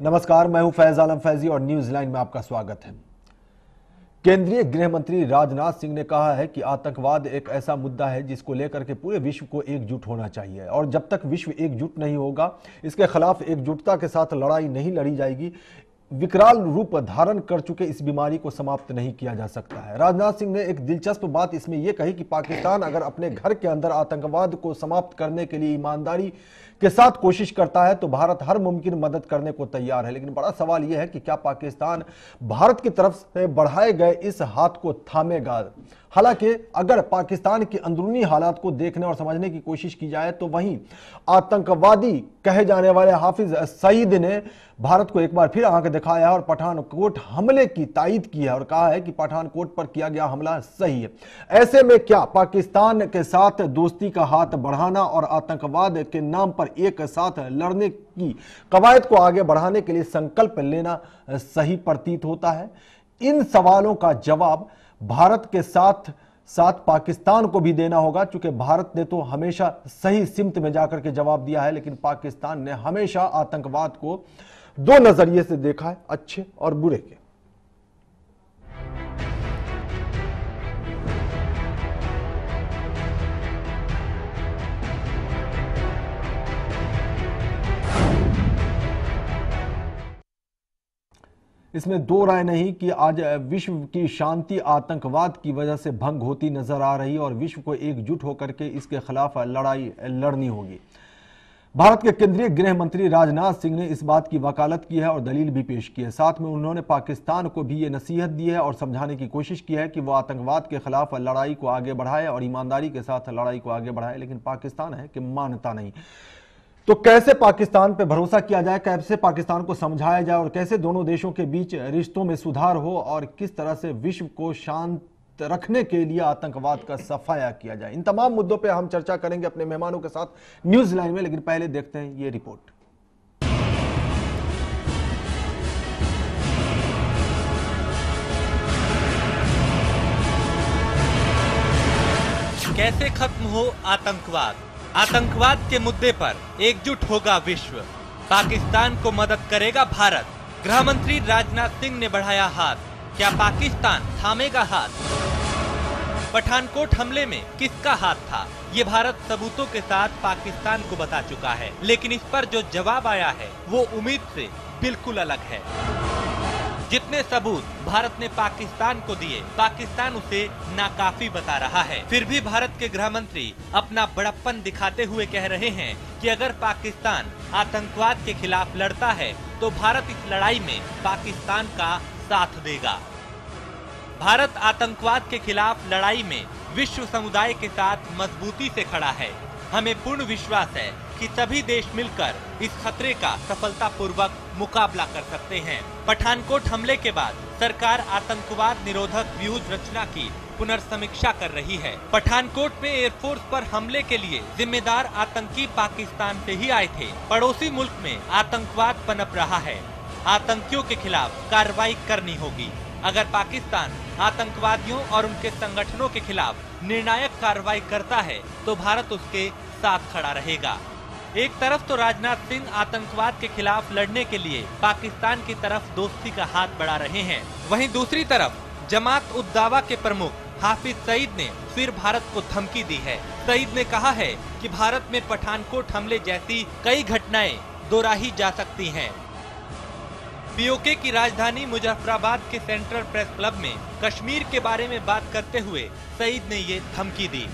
नमस्कार, मैं हूं फैज आलम फैजी और न्यूज लाइन में आपका स्वागत है। केंद्रीय गृह मंत्री राजनाथ सिंह ने कहा है कि आतंकवाद एक ऐसा मुद्दा है जिसको लेकर के पूरे विश्व को एकजुट होना चाहिए और जब तक विश्व एकजुट नहीं होगा, इसके खिलाफ एकजुटता के साथ लड़ाई नहीं लड़ी जाएगी, विकराल रूप धारण कर चुके इस बीमारी को समाप्त नहीं किया जा सकता है। राजनाथ सिंह ने एक दिलचस्प बात इसमें यह कही कि पाकिस्तान अगर अपने घर के अंदर आतंकवाद को समाप्त करने के लिए ईमानदारी के साथ कोशिश करता है तो भारत हर मुमकिन मदद करने को तैयार है। लेकिन बड़ा सवाल यह है कि क्या पाकिस्तान भारत की तरफ से बढ़ाए गए इस हाथ को थामेगा। हालांकि अगर पाकिस्तान की अंदरूनी हालात को देखने और समझने की कोशिश की जाए तो वहीं आतंकवादी कहे जाने वाले हाफिज सईद ने भारत को एक बार फिर आंख दिखाया है और पठानकोट हमले की तायीद की है और कहा है कि पठानकोट पर किया गया हमला सही है। ऐसे में क्या पाकिस्तान के साथ दोस्ती का हाथ बढ़ाना और आतंकवाद के नाम पर एक साथ लड़ने की कवायद को आगे बढ़ाने के लिए संकल्प लेना सही प्रतीत होता है? इन सवालों का जवाब भारत के साथ साथ पाकिस्तान को भी देना होगा, क्योंकि भारत ने तो हमेशा सही सिमत में जाकर के जवाब दिया है, लेकिन पाकिस्तान ने हमेशा आतंकवाद को दो नजरिए से देखा है, अच्छे और बुरे के। इसमें दो राय नहीं कि आज विश्व की शांति आतंकवाद की वजह से भंग होती नजर आ रही है और विश्व को एकजुट होकर के इसके खिलाफ लड़ाई लड़नी होगी। भारत के केंद्रीय गृह मंत्री राजनाथ सिंह ने इस बात की वकालत की है और दलील भी पेश की है। साथ में उन्होंने पाकिस्तान को भी ये नसीहत दी है और समझाने की कोशिश की है कि वो आतंकवाद के खिलाफ लड़ाई को आगे बढ़ाए और ईमानदारी के साथ लड़ाई को आगे बढ़ाए, लेकिन पाकिस्तान है कि मानता नहीं। तो कैसे पाकिस्तान पर भरोसा किया जाए, कैसे पाकिस्तान को समझाया जाए और कैसे दोनों देशों के बीच रिश्तों में सुधार हो और किस तरह से विश्व को शांत रखने के लिए आतंकवाद का सफाया किया जाए, इन तमाम मुद्दों पे हम चर्चा करेंगे अपने मेहमानों के साथ न्यूज लाइन में। लेकिन पहले देखते हैं ये रिपोर्ट। कैसे खत्म हो आतंकवाद? आतंकवाद के मुद्दे पर एकजुट होगा विश्व, पाकिस्तान को मदद करेगा भारत। गृह मंत्री राजनाथ सिंह ने बढ़ाया हाथ, क्या पाकिस्तान थामेगा हाथ? पठानकोट हमले में किसका हाथ था, ये भारत सबूतों के साथ पाकिस्तान को बता चुका है, लेकिन इस पर जो जवाब आया है वो उम्मीद से बिल्कुल अलग है। जितने सबूत भारत ने पाकिस्तान को दिए, पाकिस्तान उसे नाकाफी बता रहा है। फिर भी भारत के गृह मंत्री अपना बड़प्पन दिखाते हुए कह रहे हैं कि अगर पाकिस्तान आतंकवाद के खिलाफ लड़ता है तो भारत इस लड़ाई में पाकिस्तान का साथ देगा। भारत आतंकवाद के खिलाफ लड़ाई में विश्व समुदाय के साथ मजबूती से खड़ा है। हमें पूर्ण विश्वास है कि सभी देश मिलकर इस खतरे का सफलतापूर्वक मुकाबला कर सकते हैं। पठानकोट हमले के बाद सरकार आतंकवाद निरोधक व्यूह रचना की पुनर्समीक्षा कर रही है। पठानकोट में एयरफोर्स पर हमले के लिए जिम्मेदार आतंकी पाकिस्तान से ही आए थे। पड़ोसी मुल्क में आतंकवाद पनप रहा है, आतंकियों के खिलाफ कार्रवाई करनी होगी। अगर पाकिस्तान आतंकवादियों और उनके संगठनों के खिलाफ निर्णायक कार्रवाई करता है तो भारत उसके साथ खड़ा रहेगा। एक तरफ तो राजनाथ सिंह आतंकवाद के खिलाफ लड़ने के लिए पाकिस्तान की तरफ दोस्ती का हाथ बढ़ा रहे हैं, वहीं दूसरी तरफ जमात उद दावा के प्रमुख हाफिज सईद ने फिर भारत को धमकी दी है। सईद ने कहा है कि भारत में पठानकोट हमले जैसी कई घटनाएं दोहराई जा सकती हैं। पीओके की राजधानी मुजफ्फराबाद के सेंट्रल प्रेस क्लब में कश्मीर के बारे में बात करते हुए सईद ने ये धमकी दी।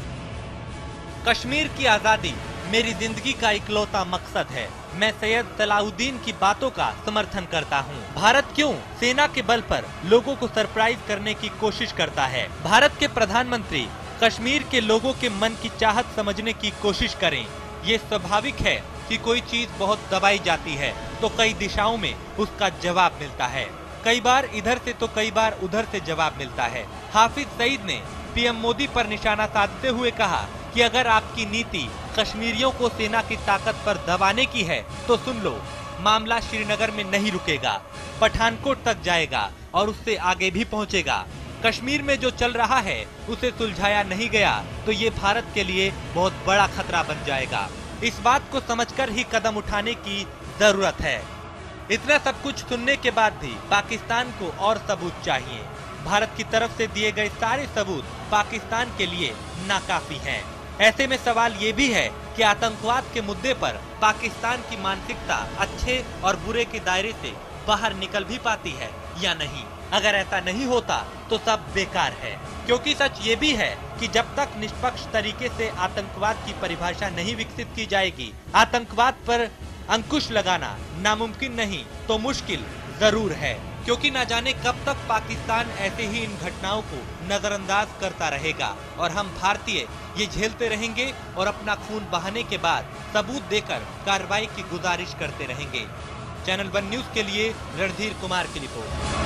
कश्मीर की आजादी मेरी जिंदगी का इकलौता मकसद है। मैं सैयद सलाहुद्दीन की बातों का समर्थन करता हूँ। भारत क्यों सेना के बल पर लोगों को सरप्राइज करने की कोशिश करता है? भारत के प्रधानमंत्री कश्मीर के लोगों के मन की चाहत समझने की कोशिश करें। ये स्वाभाविक है कि कोई चीज बहुत दबाई जाती है तो कई दिशाओं में उसका जवाब मिलता है, कई बार इधर से तो कई बार उधर से जवाब मिलता है। हाफिज सईद ने पीएम मोदी पर निशाना साधते हुए कहा कि अगर आपकी नीति कश्मीरियों को सेना की ताकत पर दबाने की है तो सुन लो, मामला श्रीनगर में नहीं रुकेगा, पठानकोट तक जाएगा और उससे आगे भी पहुंचेगा। कश्मीर में जो चल रहा है उसे सुलझाया नहीं गया तो ये भारत के लिए बहुत बड़ा खतरा बन जाएगा। इस बात को समझकर ही कदम उठाने की जरूरत है। इतना सब कुछ सुनने के बाद भी पाकिस्तान को और सबूत चाहिए। भारत की तरफ से दिए गए सारे सबूत पाकिस्तान के लिए नाकाफी हैं। ऐसे में सवाल ये भी है कि आतंकवाद के मुद्दे पर पाकिस्तान की मानसिकता अच्छे और बुरे के दायरे से बाहर निकल भी पाती है या नहीं। अगर ऐसा नहीं होता तो सब बेकार है, क्योंकि सच ये भी है कि जब तक निष्पक्ष तरीके से आतंकवाद की परिभाषा नहीं विकसित की जाएगी, आतंकवाद पर अंकुश लगाना नामुमकिन नहीं तो मुश्किल जरूर है, क्योंकि न जाने कब तक पाकिस्तान ऐसे ही इन घटनाओं को नजरअंदाज करता रहेगा और हम भारतीय ये झेलते रहेंगे और अपना खून बहाने के बाद सबूत देकर कार्रवाई की गुजारिश करते रहेंगे। चैनल 1 न्यूज के लिए रणधीर कुमार की रिपोर्ट।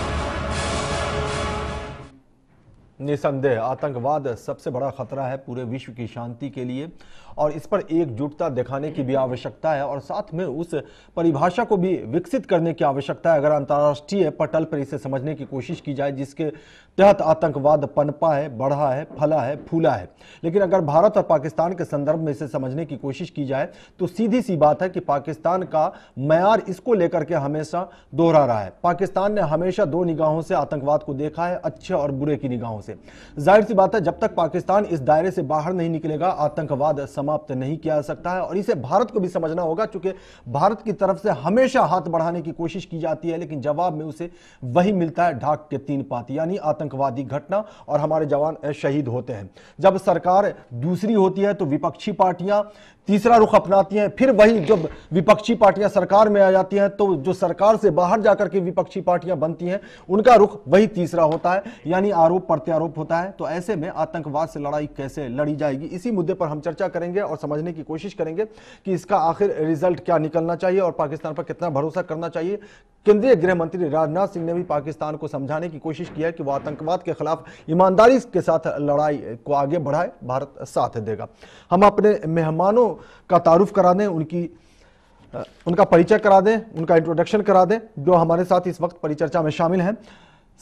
निसंदेह आतंकवाद सबसे बड़ा खतरा है पूरे विश्व की शांति के लिए और इस पर एकजुटता दिखाने की भी आवश्यकता है और साथ में उस परिभाषा को भी विकसित करने की आवश्यकता है। अगर अंतर्राष्ट्रीय पटल पर इसे समझने की कोशिश की जाए जिसके तहत आतंकवाद पनपा है, बढ़ा है, फला है, फूला है, लेकिन अगर भारत और पाकिस्तान के संदर्भ में इसे समझने की कोशिश की जाए तो सीधी सी बात है कि पाकिस्तान का मयार इसको लेकर के हमेशा दोहरा रहा है। पाकिस्तान ने हमेशा दो निगाहों से आतंकवाद को देखा है, अच्छे और बुरे की निगाहों से। जाहिर सी बात है जब तक पाकिस्तान इस दायरे से बाहर नहीं निकलेगा आतंकवाद समाप्त नहीं किया जा सकता है और इसे भारत को भी समझना होगा, क्योंकि भारत की तरफ से हमेशा हाथ बढ़ाने की कोशिश की जाती है लेकिन जवाब में उसे वही मिलता है, ढाक के 3 पात, यानी आतंकवादी घटना और हमारे जवान शहीद होते हैं। जब सरकार दूसरी होती है तो विपक्षी पार्टियां तीसरा रुख अपनाती हैं, फिर वही जब विपक्षी पार्टियां सरकार में आ जाती हैं तो जो सरकार से बाहर जाकर के विपक्षी पार्टियां बनती हैं उनका रुख वही तीसरा होता है, यानी आरोप प्रत्यारोप होता है। तो ऐसे में आतंकवाद से लड़ाई कैसे लड़ी जाएगी, इसी मुद्दे पर हम चर्चा करेंगे और समझने की कोशिश करेंगे कि इसका आखिर रिजल्ट क्या निकलना चाहिए और पाकिस्तान पर कितना भरोसा करना चाहिए। केंद्रीय गृह मंत्री राजनाथ सिंह ने भी पाकिस्तान को समझाने की कोशिश की है कि वह आतंकवाद के खिलाफ ईमानदारी के साथ लड़ाई को आगे बढ़ाए, भारत साथ देगा। हम अपने मेहमानों का तारुफ करा दें, उनका परिचय करा दें, उनका इंट्रोडक्शन करा दें जो हमारे साथ इस वक्त परिचर्चा में शामिल हैं।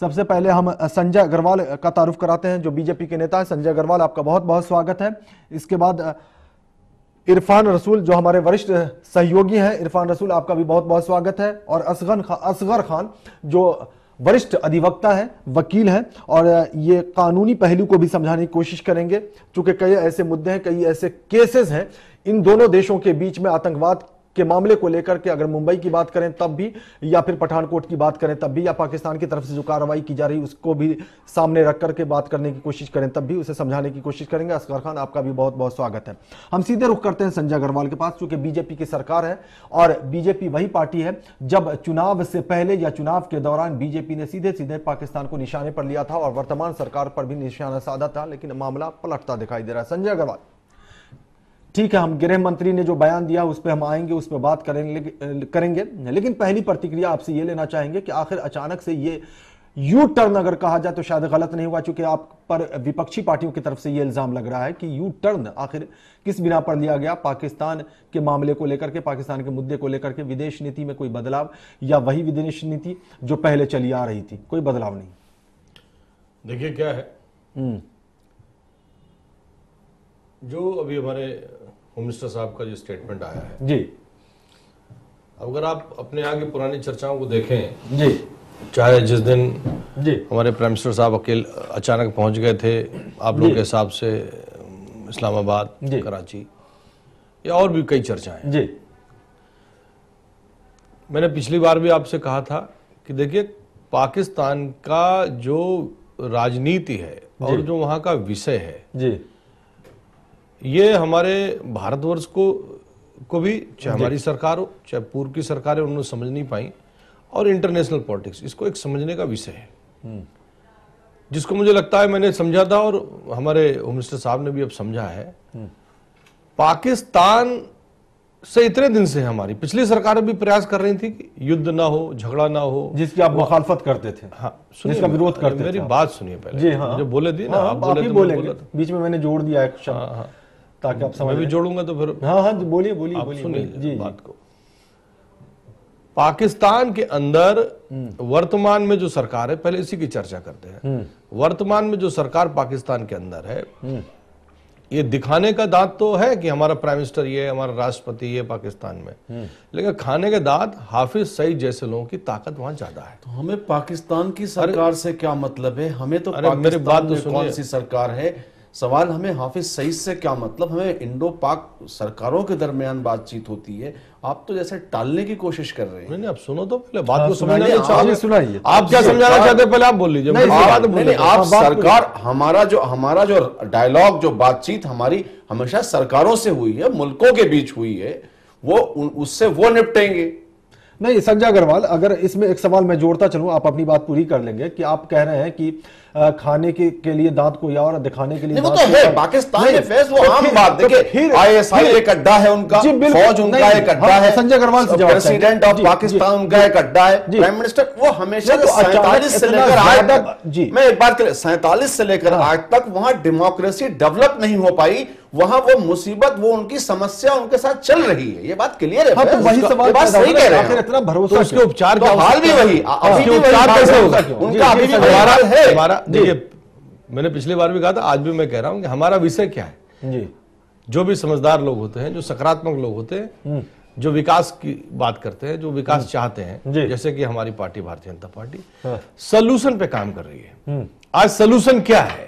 सबसे पहले हम संजय अग्रवाल का तारुफ कराते हैं जो बीजेपी के नेता है। संजय अग्रवाल, आपका बहुत बहुत स्वागत है। इसके बाद इरफान रसूल जो हमारे वरिष्ठ सहयोगी हैं, इरफान रसूल आपका भी बहुत बहुत स्वागत है। और असगर खान जो वरिष्ठ अधिवक्ता है, वकील हैं और ये कानूनी पहलू को भी समझाने की कोशिश करेंगे, क्योंकि कई ऐसे मुद्दे हैं, कई ऐसे केसेस हैं इन दोनों देशों के बीच में आतंकवाद के मामले को लेकर के। अगर मुंबई की बात करें तब भी, या फिर पठानकोट की बात करें तब भी, या पाकिस्तान की तरफ से जो कार्रवाई की जा रही उसको भी सामने रख करके बात करने की कोशिश करें तब भी उसे समझाने की कोशिश करेंगे। असगर खान, आपका भी बहुत बहुत स्वागत है। हम सीधे रुख करते हैं संजय अग्रवाल के पास, क्योंकि बीजेपी की सरकार है और बीजेपी वही पार्टी है जब चुनाव से पहले या चुनाव के दौरान बीजेपी ने सीधे सीधे पाकिस्तान को निशाने पर लिया था और वर्तमान सरकार पर भी निशाना साधा था, लेकिन मामला पलटता दिखाई दे रहा है। संजय अग्रवाल, ठीक है, हम गृह मंत्री ने जो बयान दिया उस पर हम आएंगे, उस पर बात करेंगे, लेकिन पहली प्रतिक्रिया आपसे ये लेना चाहेंगे कि आखिर अचानक से ये यू टर्न अगर कहा जाए तो शायद गलत नहीं हुआ, क्योंकि आप पर विपक्षी पार्टियों की तरफ से ये इल्जाम लग रहा है कि यू टर्न आखिर किस बिना पर लिया गया पाकिस्तान के मामले को लेकर के, पाकिस्तान के मुद्दे को लेकर के। विदेश नीति में कोई बदलाव या वही विदेश नीति जो पहले चली आ रही थी, कोई बदलाव नहीं? देखिए क्या है, जो अभी हमारे होम मिनिस्टर साहब का जो स्टेटमेंट आया है जी, अगर आप अपने आगे पुरानी चर्चाओं को देखें जी, चाहे जिस दिन जी हमारे प्राइम मिनिस्टर साहब अचानक पहुंच गए थे आप लोग के हिसाब से इस्लामाबाद, कराची, या और भी कई चर्चाएं जी, मैंने पिछली बार भी आपसे कहा था कि देखिए पाकिस्तान का जो राजनीति है और जो वहां का विषय है जी, ये हमारे भारतवर्ष को भी, चाहे हमारी सरकार हो चाहे पूर्व की सरकार है, उन्होंने समझ नहीं पाई। और इंटरनेशनल पॉलिटिक्स इसको एक समझने का विषय है, जिसको मुझे लगता है मैंने समझा था और हमारे होम मिनिस्टर साहब ने भी अब समझा है। पाकिस्तान से इतने दिन से हमारी पिछली सरकार भी प्रयास कर रही थी कि युद्ध ना हो, झगड़ा ना हो, जिसकी आप मुखालफत करते थे। हाँ, जिसका विरोध करते थे। मेरी बात सुनिए पहले जी, हाँ, जो बोले दी ना, हाँ, आप बोले तो बोलेंगे, बीच में मैंने जोड़ दिया एक शब्द। हाँ, हाँ, ताकि आप समझ मैं भी जोड़ूंगा तो फिर हाँ हाँ बोलिए बोलिए आप बोलिए सुनिए जी बात को। पाकिस्तान के अंदर वर्तमान में जो सरकार है, पहले इसी की चर्चा करते हैं। वर्तमान में जो सरकार पाकिस्तान के अंदर है ये दिखाने का दांत तो है कि हमारा प्राइम मिनिस्टर ये, हमारा राष्ट्रपति ये पाकिस्तान में, लेकिन खाने के दांत हाफिज सईद जैसे लोगों की ताकत वहां ज्यादा है। तो हमें पाकिस्तान की सरकार से क्या मतलब है? हमें तो मेरी पाकिस्तान बात तो में सुनिए। कौन सी सरकार है? सवाल हमें हाफिज सईद से क्या मतलब? हमें इंडो पाक सरकारों के दरमियान बातचीत होती है। आप तो जैसे टालने की कोशिश कर रहे हैं। नहीं, आप सुनो तो पहले बात को समझना सुनाइए, नहीं चाहोगे। सुनाइए। आप क्या समझाना चाहते हैं पहले आप बोल लीजिए। आप सरकार, हमारा जो डायलॉग, जो बातचीत हमारी हमेशा सरकारों से हुई है, मुल्कों के बीच हुई है, वो उससे वो निपटेंगे। नहीं संजय अग्रवाल, अगर इसमें एक सवाल मैं जोड़ता चलूं, आप अपनी बात पूरी कर लेंगे कि आप कह रहे हैं कि खाने के लिए दांत कोई और, दिखाने के लिए वो तो है पाकिस्तान में फेस, वो आम बात। देखिए आईएसआई एक अड्डा है उनका, फौज उनका एक अड्डा है, संजय अग्रवाल से प्रेसिडेंट ऑफ पाकिस्तान उनका एक अड्डा है, प्राइम मिनिस्टर। वो हमेशा 47 से लेकर आज तक, मैं एक बात कर, 47 से लेकर आज तक वहां डेमोक्रेसी डेवलप नहीं हो पाई। वहां वो मुसीबत, वो उनकी समस्या उनके साथ चल रही है, ये बात क्लियर है। तो वही सवाल, बात सही कह रहे हैं। इतना भरोसा, तो उसके उपचार तो क्या? हाल भी वही, अभी भी उपचार वही कैसे हाल होगा? है। उनका अभी भी वही हाल है। हमारा देखिए, मैंने पिछली बार भी कहा था, आज भी मैं कह रहा हूं कि हमारा विषय क्या है। जी, जो भी समझदार लोग होते हैं, जो सकारात्मक लोग होते हैं, जो विकास की बात करते हैं, जो विकास चाहते हैं, जैसे कि हमारी party Bharatiya Janata party solution पे काम कर रही है। आज सॉल्यूशन क्या है?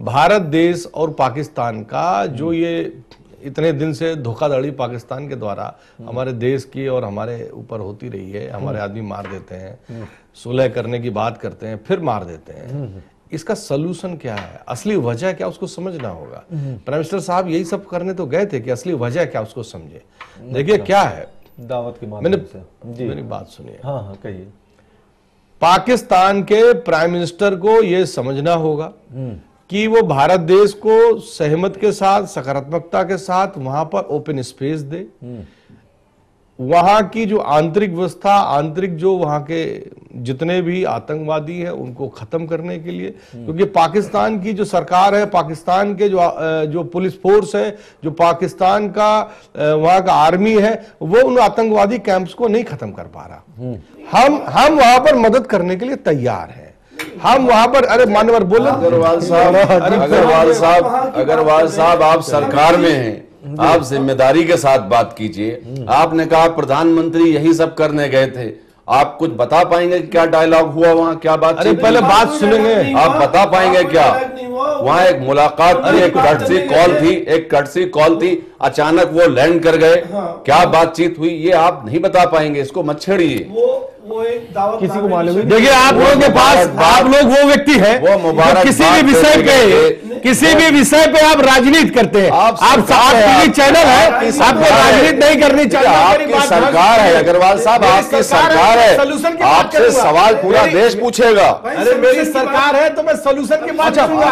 भारत देश और पाकिस्तान का जो ये इतने दिन से धोखाधड़ी पाकिस्तान के द्वारा हमारे देश की और हमारे ऊपर होती रही है, हमारे आदमी मार देते हैं, सुलह करने की बात करते हैं, फिर मार देते हैं। इसका सलूशन क्या है? असली वजह क्या, उसको समझना होगा। प्राइम मिनिस्टर साहब यही सब करने तो गए थे कि असली वजह क्या उसको समझे। देखिए क्या है, दावत के माध्यम से मेरी बात सुनिए। हाँ कहिए। पाकिस्तान के प्राइम मिनिस्टर को यह समझना होगा कि वो भारत देश को सहमत के साथ, सकारात्मकता के साथ वहां पर ओपन स्पेस दे, वहां की जो आंतरिक व्यवस्था, आंतरिक जो वहां के जितने भी आतंकवादी हैं उनको खत्म करने के लिए, क्योंकि पाकिस्तान की जो सरकार है, पाकिस्तान के जो पुलिस फोर्स है, जो पाकिस्तान का वहां का आर्मी है, वो उन आतंकवादी कैंप्स को नहीं खत्म कर पा रहा। हम वहां पर मदद करने के लिए तैयार हैं। हम वहां पर, अरे मान्यवर बोलो। अग्रवाल साहब आप सरकार में हैं, आप जिम्मेदारी के साथ बात कीजिए। आपने कहा प्रधानमंत्री यही सब करने गए थे, आप कुछ बता पाएंगे क्या डायलॉग हुआ वहां, क्या बात? अरे पहले बात सुनेंगे। आप बता पाएंगे क्या? वहां एक मुलाकात थी, एक कर्टसी कॉल थी, अचानक वो लैंड कर गए, क्या बातचीत हुई ये आप नहीं बता पाएंगे, इसको मत छेड़िए। वो एक दावत किसी को मालूम नहीं। देखिए आप लोगों के पास, आप लोग वो व्यक्ति है जो किसी भी विषय पे आप राजनीति करते हैं। आप टीवी चैनल है, आपको राजनीति नहीं करनी चाहिए। आपकी सरकार है अग्रवाल साहब, आपकी सरकार है, आपसे सवाल पूरा देश पूछेगा। अरे मेरी सरकार है तो मैं सोल्यूशन की बात करूंगा।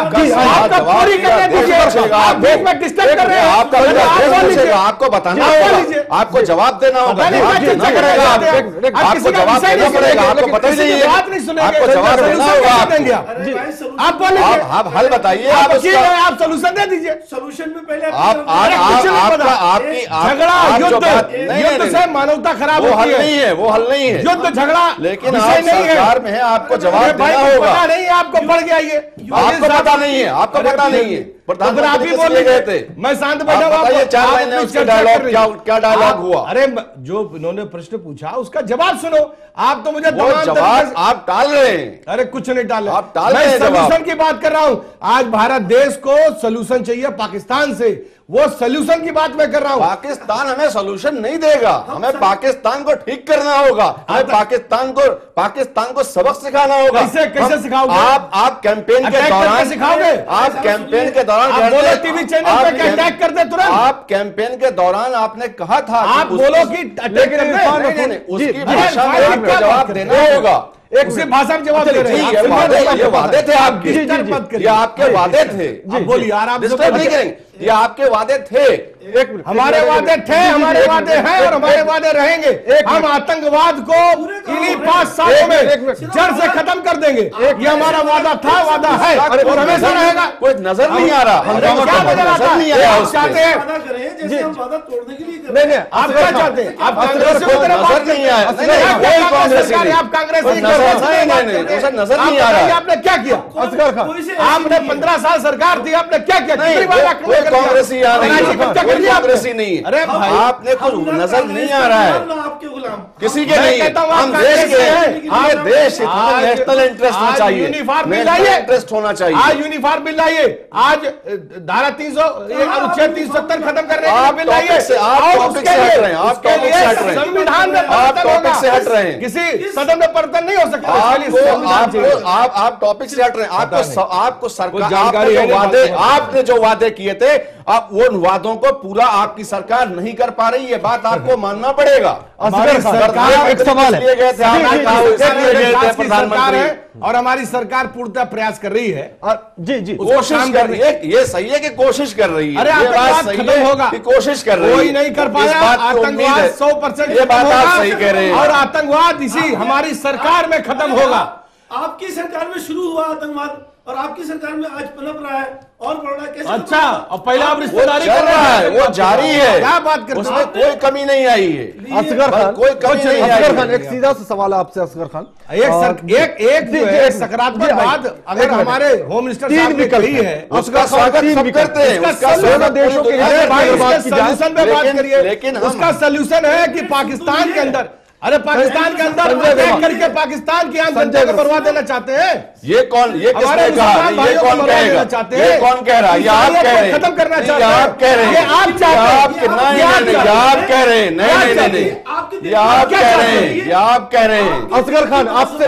आपको बताना होगा, आपको जवाब देना होगा, आपको जवाब देना पड़ेगा। आपको पता ही नहीं है, आपको जवाब देना होगा। आप हल बताइए, आप सोल्यूशन दे दीजिए। सोल्यूशन में पहले युद्ध से मानवता खराब होती है, वो हल नहीं है युद्ध झगड़ा, लेकिन आप सरकार में है, आपको जवाब देना होगा। नहीं आपको पड़ गया ये, आपको पता नहीं है, आपको पता नहीं है। आप ही बोल गए थे, मैं शांत बैठा हूं। 4 महीने उसका डायलॉग क्या डायलॉग हुआ? अरे जो इन्होंने प्रश्न पूछा उसका जवाब सुनो। आप तो मुझे जवाब आप टाल रहे हैं। अरे कुछ नहीं टाल, आप टाल रहे हैं। सोल्यूशन की बात कर रहा हूं। आज भारत देश को सोल्यूशन चाहिए पाकिस्तान से, वो सोल्यूशन की बात मैं कर रहा हूं। पाकिस्तान हमें सोल्यूशन नहीं देगा, हमें पाकिस्तान को ठीक करना होगा, हमें पाकिस्तान को सबक सिखाना होगा। कैसे सिखाओगे? आप कैंपेन के दौरान सिखाओगे, आप कैंपेन के दौरान टीवी चैनल पे अटैक कर दे तुरंत। आप कैंपेन के दौरान आपने कहा था, आप बोलो कि अटैक कर दे, उसकी भाषा में आपको जवाब देना होगा। उसी भाषा में जवाब दे रहे हैं। ये वादे थे आपके, ये आपके वादे थे। बोलिए यार, आप डिस्टर्ब नहीं करेंगे, ये आपके वादे थे। हमारे वादे थे, हमारे वादे हैं और हमारे वादे रहेंगे। हम आतंकवाद को इन्हीं 5 सालों में जड़ से खत्म कर देंगे। ये हमारा वादा था, वादा है और हमेशा रहेगा। कोई नजर नहीं आ रहा, क्या नजर आता है? आप चाहते हैं जैसे हम वादा तोड़ने के लिए नहीं, आप क्या चाहते हैं? आप कांग्रेस नजर नहीं आया, आप कांग्रेस नजर नहीं आ रहा। आपने क्या किया? असगर खान, आपने 15 साल सरकार थी, आपने क्या किया? कितनी बार आक्रमण कांग्रेसी यहाँ नहीं है, कोई कांग्रेसी नहीं है। अरे भाई, आपने कुछ नजर नहीं आ रहा है, आपके गुलाम किसी के नहीं है। हम देश के हैं, ये देश है, नेशनल इंटरेस्ट होना चाहिए, यूनिफॉर्म बिल लाइए, इंटरेस्ट होना चाहिए। आज यूनिफॉर्म बिल लाइए, आज धारा 300 अनुच्छेद 370 खत्म करने का बिल लाइए। आप टॉपिक से हट रहे हैं, आप टॉपिक से हट रहे हैं, संविधान में आप टॉपिक से हट रहे हैं, किसी सदन में परिवर्तन नहीं हो सकता। आप टॉपिक से हट रहे हैं। आपको सरकार, आपने जो वादे किए थे, आप वो वादों को पूरा आपकी सरकार नहीं कर पा रही, ये बात आपको मानना पड़ेगा। सरकार एक सवाल है, प्रधानमंत्री और हमारी सरकार पूर्णतः प्रयास कर रही है, जी कोशिश कर रही है। ये सही है कि कोशिश कर रही है, अरे ये बात सही है होगा कि कोशिश कर रही है, कोई नहीं कर पाया। आतंकवाद 100% ये बात आप सही कह रहे हैं, और आतंकवाद इसी हमारी सरकार में खत्म होगा। आपकी सरकार में शुरू हुआ आतंकवाद और आपकी सरकार में आज पनप रहा है और बढ़ रहा है। कैसे अच्छा, और पहले आप रिश्तेदारी चल रहा है, वो जारी है, क्या बात करते उसमें कोई कमी नहीं आई है। असगर खान, कोई कमी नहीं आई असगर है। खान, एक सीधा सा सवाल आपसे असगर खान, एक सकारात्मक बात अगर हमारे होम मिनिस्टर साहब ने कही है, उसका स्वागत सब करते हैं, उसका स्वागत देशों के सॉल्यूशन पे बात करिए। लेकिन उसका सॉल्यूशन है कि पाकिस्तान के अंदर, अरे पाकिस्तान के अंदर अटैक करके पाकिस्तान की आम जनता को मरवा देना चाहते हैं। ये कौन, ये किसने कहा? ये कौन कहेगा? ये कौन कह रहा है? ये आप कह रहे हैं, खत्म करना चाहते हैं, आप कह रहे हैं, ये आप चाहते हैं, आप कह रहे हैं, नहीं, ये आप कह रहे हैं, ये आप कह रहे हैं। असगर खान, आपसे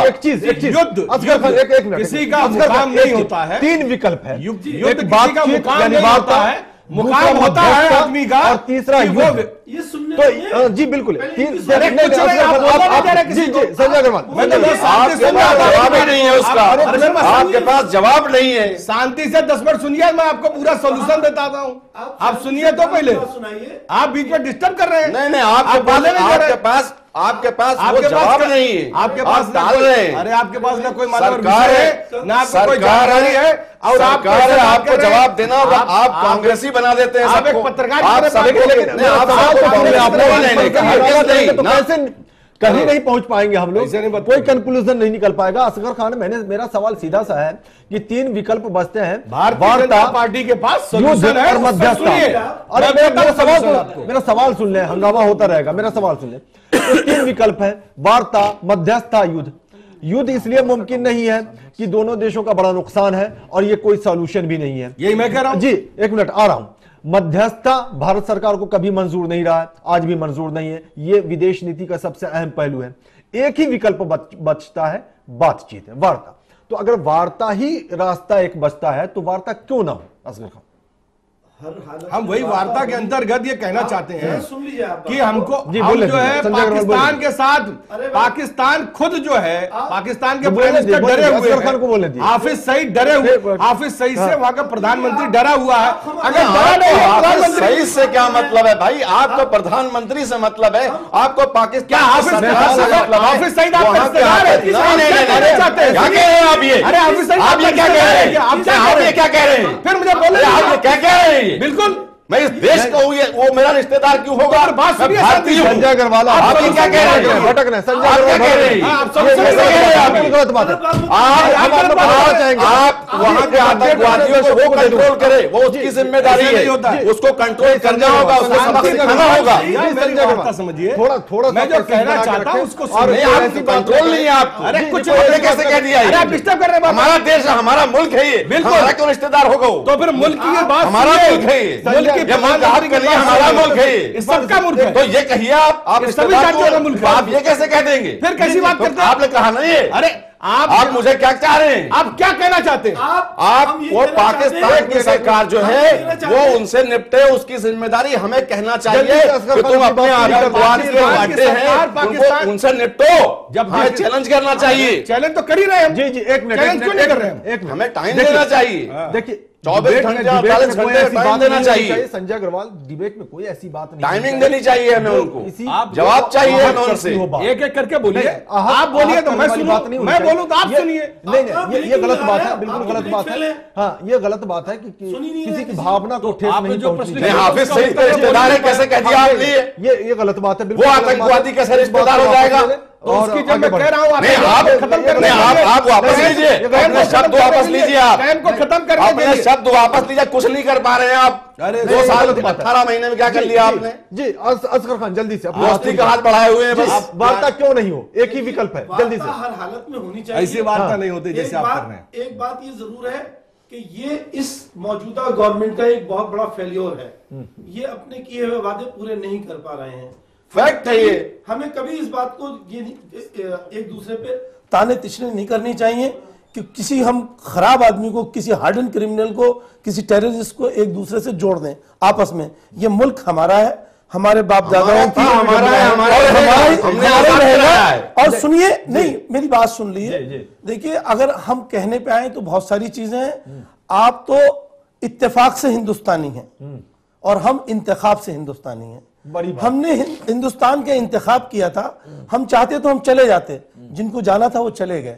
एक चीज युद्ध, असगर खान, एक मिनट, किसी का मुकाम नहीं होता है, 3 विकल्प है, युद्ध एक किसी का मुकाम नहीं होता है, मुकाम होता है आदमी का, और तीसरा युद्ध। ये सुनने तो जी बिल्कुल, संजय अग्रवाल, जवाब ही नहीं है उसका, आपके पास जवाब नहीं है। शांति से 10 मिनट सुनिए, मैं आपको पूरा सोल्यूशन बताता हूँ। आप सुनिए तो पहले, सुनाइए। आप बीच में डिस्टर्ब कर रहे हैं। नहीं, आपके पास वो जवाब नहीं है, आपके पास डाल रहे हैं। अरे आपके पास ना कोई सरकार है, ना आपको कोई जानकारी है, और आपको जवाब देना होगा। आप कांग्रेसी बना देते हैं, आप एक पत्रकार कहीं नहीं पहुंच पाएंगे हम लोग, कोई कंक्लूजन नहीं निकल पाएगा। असगर खान, मेरा सवाल सीधा सा है कि 3 विकल्प बचते हैं, भारतीय जनता पार्टी के पास युद्ध और मध्यस्थता। अरे मेरा सवाल सुन ले, हंगामा होता रहेगा, मेरा सवाल सुन ले। तो 3 विकल्प है, वार्ता, मध्यस्थता, युद्ध। युद्ध इसलिए मुमकिन नहीं है कि दोनों देशों का बड़ा नुकसान है और ये कोई सॉल्यूशन भी नहीं है। यही मैं कह रहा हूं जी, एक मिनट, आ रहा हूं। मध्यस्थता भारत सरकार को कभी मंजूर नहीं रहा है, आज भी मंजूर नहीं है। यह विदेश नीति का सबसे अहम पहलू है। एक ही विकल्प बचता है, बातचीत है, वार्ता। तो अगर वार्ता ही रास्ता एक बचता है तो वार्ता क्यों ना हो? असगर खान, हम वही वार्ता के अंतर्गत ये कहना चाहते हैं सुन लीजिए आप कि हमको जी, हम जो है पाकिस्तान के साथ, अरे पाकिस्तान खुद जो है पाकिस्तान के बोलने प्राइम मिनिस्टर दीजिए, डरे हुए असगर खान को बोलने दीजिए। हाफिज सईद डरे हुए, हाफिज सईद से वहां का प्रधानमंत्री डरा हुआ है। अगर डरा नहीं है प्रधानमंत्री, सही से क्या मतलब है भाई? आपको प्रधानमंत्री से मतलब है, आपको पाकिस्तान हाफिज सईद आपका रिश्तेदार है? क्या कह रहे हैं आप? ये अरे हाफिज सईद आप ये क्या कह रहे हैं? आप ये क्या कह रहे हैं? फिर मुझे बोले आप ये क्या कह रहे हैं? बिल्कुल, मैं इस देश का हूँ, वो मेरा रिश्तेदार क्यों होगा? बात सुनिए, भारतीय हूँ। संजय अग्रवाल, आप ये क्या कह रहे हैं? भटक रहे, संजय आप क्या अग्रवाल कह रहे हैं? आप गलत बात है। आप वहां के आतंकवादियों को वो कंट्रोल करे, वो उसकी जिम्मेदारी है, उसको कंट्रोल करना होगा, उसको सबक सिखाना होगा। समझिए, थोड़ा मैं जो कहना चाहता हूँ उसको कंट्रोल नहीं है आपको। अरे कुछ कैसे कह दिया? अरे आप डिस्टर्ब कर रहे हैं। हमारा देश है, हमारा मुल्क है ये, बिल्कुल। हमारा क्यों रिश्तेदार होगा? तो फिर मुल्क की ये बात हमारा मुल्क है ये, मुल्क ये मुल्क आपका नहीं, हमारा मुल्क है ये, सबका मुल्क है। तो ये कहिए आप सभी जातियों का मुल्क है। आप ये कैसे कह देंगे? फिर कैसी बात करते हैं? आपने कहा नहीं है। अरे आप मुझे क्या चाह रहे हैं? आप क्या कहना चाहते हैं? आप वो पाकिस्तान की सरकार जो है वो उनसे निपटे, उसकी जिम्मेदारी हमें कहना चाहिए कि तुम अपने आतंकवादी जो अड्डे हैं उनसे निपटो। जब हमें चैलेंज करना चाहिए। चैलेंज तो कर ही रहे हैं। जी जी, एक मिनट, चैलेंज क्यों नहीं कर रहे हैं? एक मिनट, हमें टाइम देना चाहिए। देखिए, 24 घंटे 48 घंटे टाइम देना चाहिए। संजय अग्रवाल, डिबेट में कोई ऐसी बात नहीं, टाइमिंग देनी चाहिए हमें, उनको जवाब चाहिए हमें उनसे। एक एक करके बोलिए, आप बोलिए तो मैं सुनूं, मैं बोलूं तो आप सुनिए। नहीं, ये गलत बात है, बिल्कुल गलत बात है। हाँ, ये गलत बात है कि किसी की भावना को ठेस नहीं पहुंचनी। हाफिज सईद का रिश्तेदार है, कैसे कह दिया आपने? ये गलत बात है। वो आतंकवादी कैसे रिश्तेदार हो जाएगा? तो उसकी जब मैं कह रहा हूं नहीं, आप खत्म कर आप वापस लीजिए अपने शब्द वापस लीजिए, आप कैंप को खत्म कर अपने शब्द वापस लीजिए, कुछ नहीं कर पा रहे हैं आप। अरे 2 साल 18 महीने में क्या कर लिया आपने? जी असगर खान जल्दी से दोस्ती का हाथ बढ़ाए हुए हैं बस। वार्ता क्यों नहीं हो, एक ही विकल्प है, जल्दी से। हर हालत में होनी चाहिए, ऐसी वार्ता नहीं होती जैसे आप कर रहे हैं। एक बात ये जरूर है कि ये इस मौजूदा गवर्नमेंट का एक बहुत बड़ा फेल्योर है। ये अपने किए हुए वादे पूरे नहीं कर पा रहे हैं, फैक्ट है ये। हमें कभी इस बात को ये एक दूसरे पे ताने तिछने नहीं करनी चाहिए कि किसी हम खराब आदमी को, किसी हार्डन क्रिमिनल को, किसी टेररिस्ट को एक दूसरे से जोड़ दें आपस में। ये मुल्क हमारा है, हमारे बाप दादाओं की, हमारा है, हमारा रहेगा। और सुनिए, नहीं मेरी बात सुन लीजिए। देखिए, अगर हम कहने पे आए तो बहुत सारी चीजें हैं। आप तो इत्तेफाक से हिंदुस्तानी हैं और हम इंतखाब से हिंदुस्तानी हैं। हमने हिंदुस्तान के इंतखाब किया था, हम चाहते तो हम चले जाते, जिनको जाना था वो चले गए।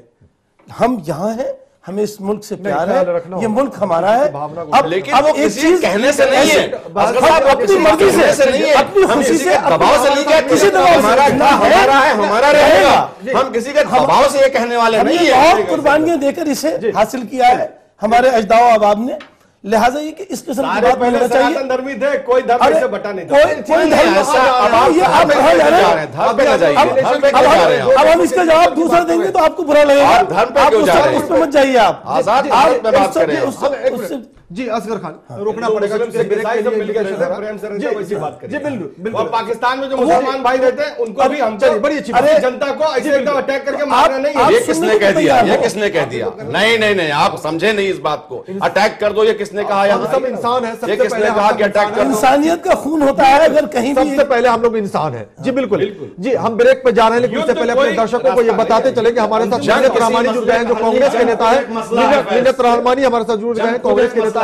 हम यहाँ हैं, हमें इस मुल्क से प्यार है, ये मुल्क हमारा है। अब लेकिन अब एक चीज कहने से नहीं है, अपनी मर्जी से नहीं है, अपनी खुशी से, दबाव से नहीं कहते, किसी दबाव हमारा है, हमारा रहेगा। हम किसी के दबाव से ये कहने वाले नहीं है। बहुत कुर्बानियां देकर इसे हासिल किया है हमारे अजदाओ अबाब ने, लिहाजा ये कि इस किस्म की बात नहीं होना चाहिए। सनातन धर्मी थे, कोई धर्म इससे बटा नहीं था। कोई धर्म ऐसा, अब हम इसका जवाब दूसरा देंगे तो आपको बुरा लगेगा, आप उस पर मत जाइए। आप आजाद भारत में बात करें। जी असगर खान, रोकना पड़ेगा क्योंकि ब्रेक के लिए इंडिकेशन प्रेम से रहते हैं, वैसी बात करें। जी बिल्कुल। और पाकिस्तान में जो मुसलमान भाई रहते हैं उनको भी हम बड़ी अच्छी अपनी जनता को ऐसे एकदम अटैक करके मारना नहीं है। ये किसने कह दिया? ये किसने कह दिया? नहीं नहीं नहीं, आप समझे नहीं इस बात को। अटैक कर दो, ये किसने कहा? हम सब इंसान है, ये किसने कहा कि अटैक कर दो? इंसानियत का खून होता है अगर कहीं भी। सबसे पहले हम लोग इंसान हैं। जी बिल्कुल जी, हम ब्रेक पे जा रहे हैं, लेकिन उससे पहले अपने दर्शकों को ये बताते चले कि हमारे साथ मिन्नत रहमानी जुड़ गए हैं, जो कांग्रेस के नेता है। मिन्नत रहमानी हमारे साथ जुड़ गए हैं, कांग्रेस के नेता है।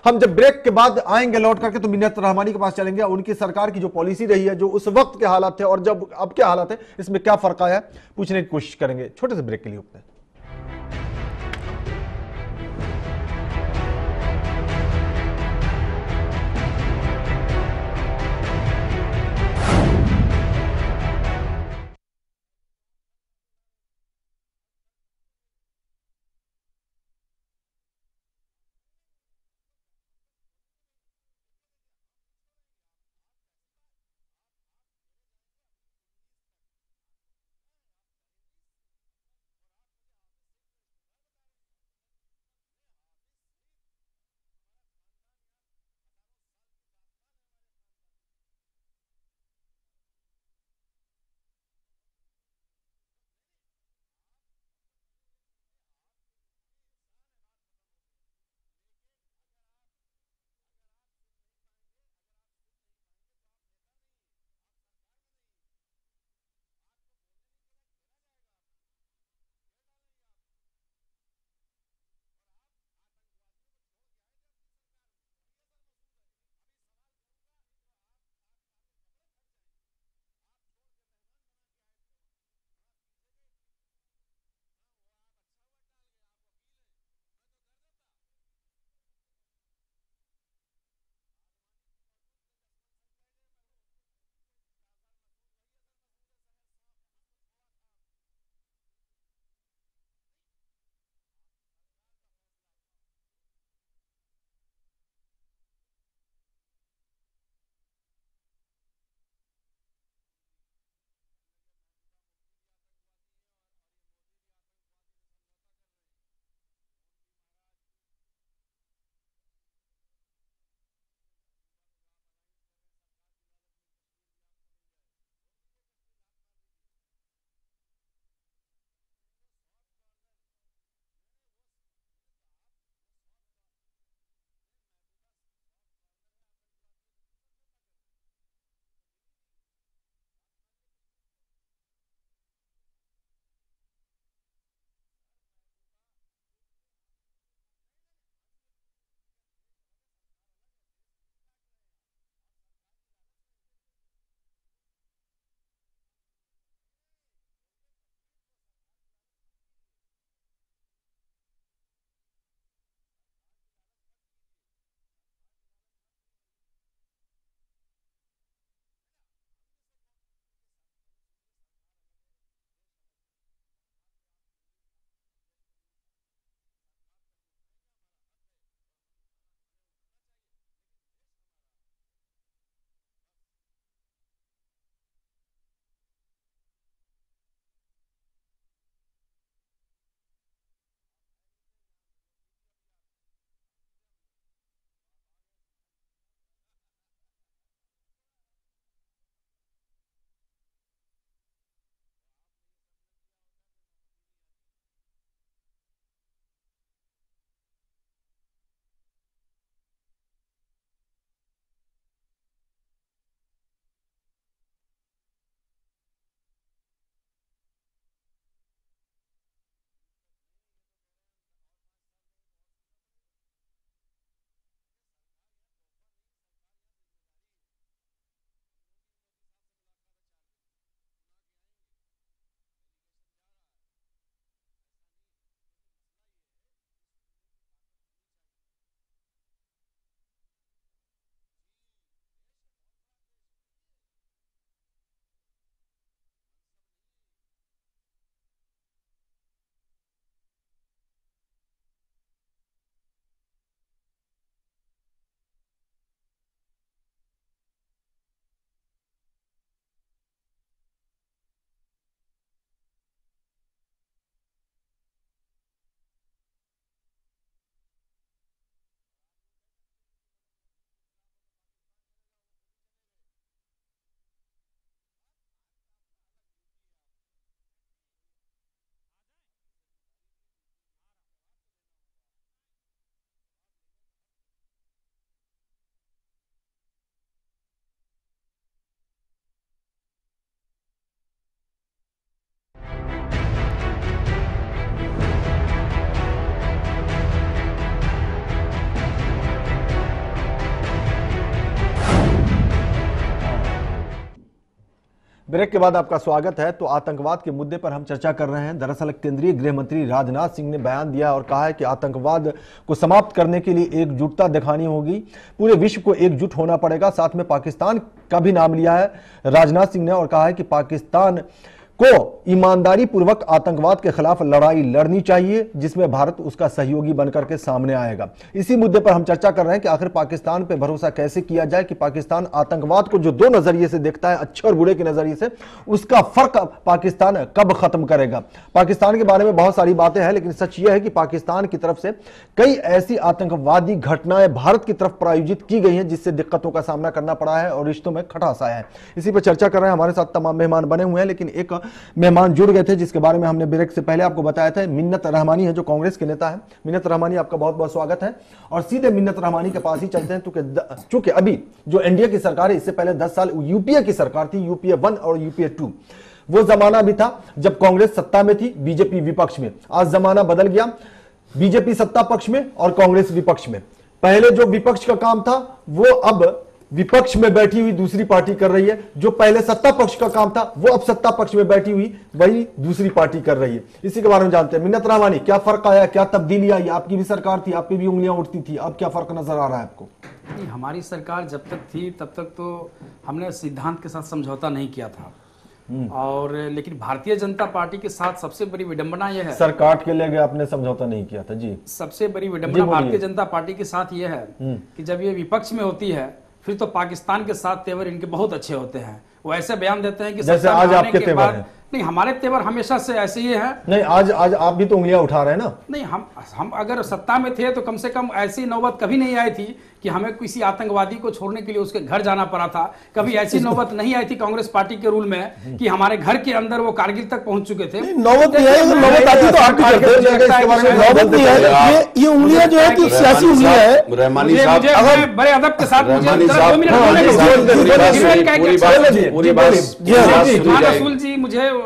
हम जब ब्रेक के बाद आएंगे लौट करके तो मिन्नत रहमानी के पास चलेंगे, उनकी सरकार की जो पॉलिसी रही है, जो उस वक्त के हालात थे और जब अब के हालात है, इसमें क्या फर्क आया है पूछने की कोशिश करेंगे। छोटे से ब्रेक के लिए रुकते हैं। ब्रेक के बाद आपका स्वागत है। तो आतंकवाद के मुद्दे पर हम चर्चा कर रहे हैं। दरअसल केंद्रीय गृह मंत्री राजनाथ सिंह ने बयान दिया और कहा है कि आतंकवाद को समाप्त करने के लिए एकजुटता दिखानी होगी, पूरे विश्व को एकजुट होना पड़ेगा। साथ में पाकिस्तान का भी नाम लिया है राजनाथ सिंह ने और कहा है कि पाकिस्तान को ईमानदारी पूर्वक आतंकवाद के खिलाफ लड़ाई लड़नी चाहिए, जिसमें भारत उसका सहयोगी बनकर के सामने आएगा। इसी मुद्दे पर हम चर्चा कर रहे हैं कि आखिर पाकिस्तान पे भरोसा कैसे किया जाए कि पाकिस्तान आतंकवाद को जो दो नजरिए से देखता है, अच्छे और बुरे के नजरिए से, उसका फर्क पाकिस्तान कब खत्म करेगा। पाकिस्तान के बारे में बहुत सारी बातें हैं, लेकिन सच यह है कि पाकिस्तान की तरफ से कई ऐसी आतंकवादी घटनाएं भारत की तरफ प्रायोजित की गई हैं, जिससे दिक्कतों का सामना करना पड़ा है और रिश्तों में खटास आया है। इसी पर चर्चा कर रहे हैं। हमारे साथ तमाम मेहमान बने हुए हैं, लेकिन एक मेहमान जुड़ गए थे जिसके बारे में हमने ब्रेक से पहले आपको बताया था। मिन्नत रहमानी है जो कांग्रेस के नेता है। मिन्नत रहमानी, आपका बहुत बहुत स्वागत है। और सीधे मिन्नत रहमानी के पास ही चलते हैं, चूंकि अभी जो एनडीए की सरकार है, इससे पहले 10 साल यूपीए की सरकार थी, यूपीए 1 और यूपीए 2। वो जमाना भी था जब कांग्रेस सत्ता में थी, बीजेपी विपक्ष में। आज जमाना बदल गया, बीजेपी सत्ता पक्ष में और कांग्रेस विपक्ष में। पहले जो विपक्ष का काम था वो अब विपक्ष में बैठी हुई दूसरी पार्टी कर रही है, जो पहले सत्ता पक्ष का काम था वो अब सत्ता पक्ष में बैठी हुई वही दूसरी पार्टी कर रही है। इसी के बारे में जानते हैं। मिन्नत रहमानी, क्या फर्क आया, क्या तब्दीली आई? आपकी भी सरकार थी, आप पे भी उंगलियां उठती थी, अब क्या फर्क नजर आ रहा है आपको? नहीं, हमारी सरकार जब तक थी तब तक तो हमने सिद्धांत के साथ समझौता नहीं किया था। और लेकिन भारतीय जनता पार्टी के साथ सबसे बड़ी विडंबना यह है, सर काट के ले गए, आपने समझौता नहीं किया था जी। सबसे बड़ी विडंबना भारतीय जनता पार्टी के साथ यह है कि जब ये विपक्ष में होती है फिर तो पाकिस्तान के साथ तेवर इनके बहुत अच्छे होते हैं। वो ऐसे बयान देते हैं कि जैसे आज आपके तेवर हैं। नहीं, हमारे तेवर हमेशा से ऐसे ही है। नहीं, आज आप भी तो उंगलियां उठा रहे हैं ना। नहीं, हम अगर सत्ता में थे तो कम से कम ऐसी नौबत कभी नहीं आई थी कि हमें किसी आतंकवादी को छोड़ने के लिए उसके घर जाना पड़ा था। कभी ऐसी नौबत नहीं आई थी कांग्रेस पार्टी के रूल में कि हमारे घर के अंदर वो कारगिल तक पहुंच चुके थे। नौबत नहीं है, नौबत आती तो आप भी करते। नौबत नहीं है, ये उंगलियां जो है कि सियासी उंगलियां है। रहमानी साहब, अगर बड़े अदब के साथ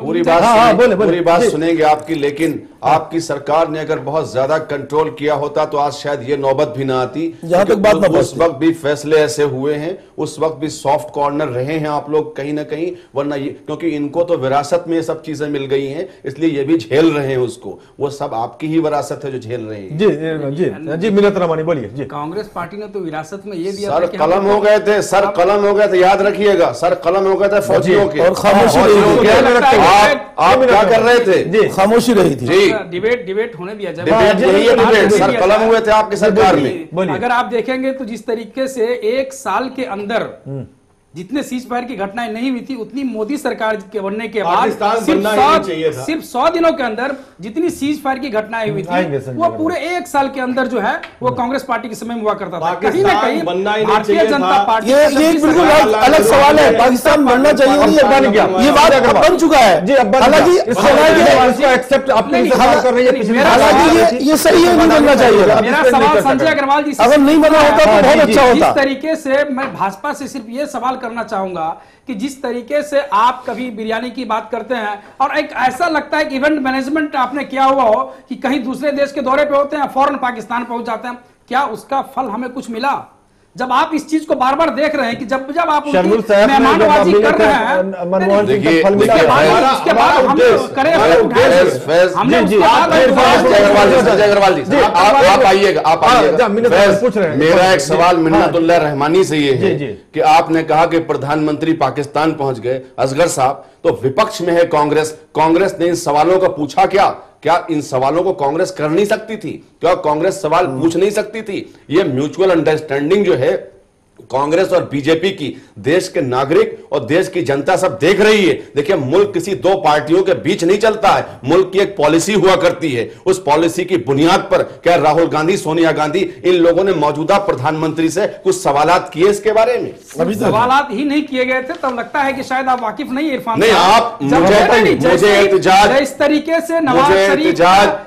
पूरी बात सुनेंगे आपकी, लेकिन आपकी सरकार ने अगर बहुत ज्यादा कंट्रोल किया होता तो आज शायद ये नौबत भी ना आती। जहां तक बात उस वक्त भी फैसले ऐसे हुए हैं, उस वक्त भी सॉफ्ट कॉर्नर रहे हैं आप लोग कहीं ना कहीं, वरना ये क्योंकि इनको तो विरासत में ये सब चीजें मिल गई हैं, इसलिए ये भी झेल रहे हैं उसको। वो सब आपकी ही विरासत है जो झेल रहे हैं। जी जी मिन्नत रहमानी बोलिए जी। कांग्रेस पार्टी ने तो विरासत में ये दिया सर कलम हो गए थे, सर कलम हो गए थे, याद रखिएगा, सर कलम हो गए थे फौजियों के। और खामोशी आप क्या कर रहे थे? खामोशी रही थी जी। डिबेट होने दिया जाए। यही है डिबेट, सर कलम हुए थे आपकी सरकार में। अगर आप देखेंगे तो जिस तरीके से एक साल के अंदर जितने सीज फायर की घटनाएं नहीं हुई थी, उतनी मोदी सरकार के बनने के बाद सिर्फ 100 दिनों के अंदर जितनी सीज फायर की घटनाएं हुई थी वो पूरे एक साल के अंदर जो है वो कांग्रेस पार्टी के समय में हुआ करता था। कहीं ना कहीं भारतीय जनता पार्टी, ये बिल्कुल अलग सवाल है। पाकिस्तान बनना चाहिए, ये बन गया, ये बात अब बन चुका है। हालांकि हालांकि ये सही है, नहीं बनना चाहिए। मेरा सवाल संजय अग्रवाल जी से, अगर नहीं बना होता तो बहुत अच्छा होता। इस तरीके से मैं भाजपा से सिर्फ ये सवाल करना चाहूंगा कि जिस तरीके से आप कभी बिरयानी की बात करते हैं और एक ऐसा लगता है कि इवेंट मैनेजमेंट आपने किया हुआ हो कि कहीं दूसरे देश के दौरे पे होते हैं, फौरन पाकिस्तान पहुंच जाते हैं, क्या उसका फल हमें कुछ मिला? जब आप इस चीज को बार बार देख रहे हैं कि जब आप मेहमानबाजी कर रहे हैं, उसके बाद हम करें आप आइएगा। मेरा एक सवाल मिन्नतुल्लाह रहमानी से ये है कि आपने कहा कि प्रधानमंत्री पाकिस्तान पहुंच गए। असगर साहब, तो विपक्ष में है कांग्रेस, कांग्रेस ने इन सवालों का पूछा क्या इन सवालों को कांग्रेस कर नहीं सकती थी? क्या कांग्रेस सवाल पूछ नहीं सकती थी? ये म्यूचुअल अंडरस्टैंडिंग जो है कांग्रेस और बीजेपी की, देश के नागरिक और देश की जनता सब देख रही है। देखिए, मुल्क किसी दो पार्टियों के बीच नहीं चलता है, मुल्क की एक पॉलिसी हुआ करती है। उस पॉलिसी की बुनियाद पर क्या राहुल गांधी, सोनिया गांधी, इन लोगों ने मौजूदा प्रधानमंत्री से कुछ सवालात किए इसके बारे में? अभी सवालात ही नहीं किए गए थे, तब लगता है कि शायद आप वाकिफ नहीं इरफान नहीं। आप मुझे इस तरीके से नवाज शरीफ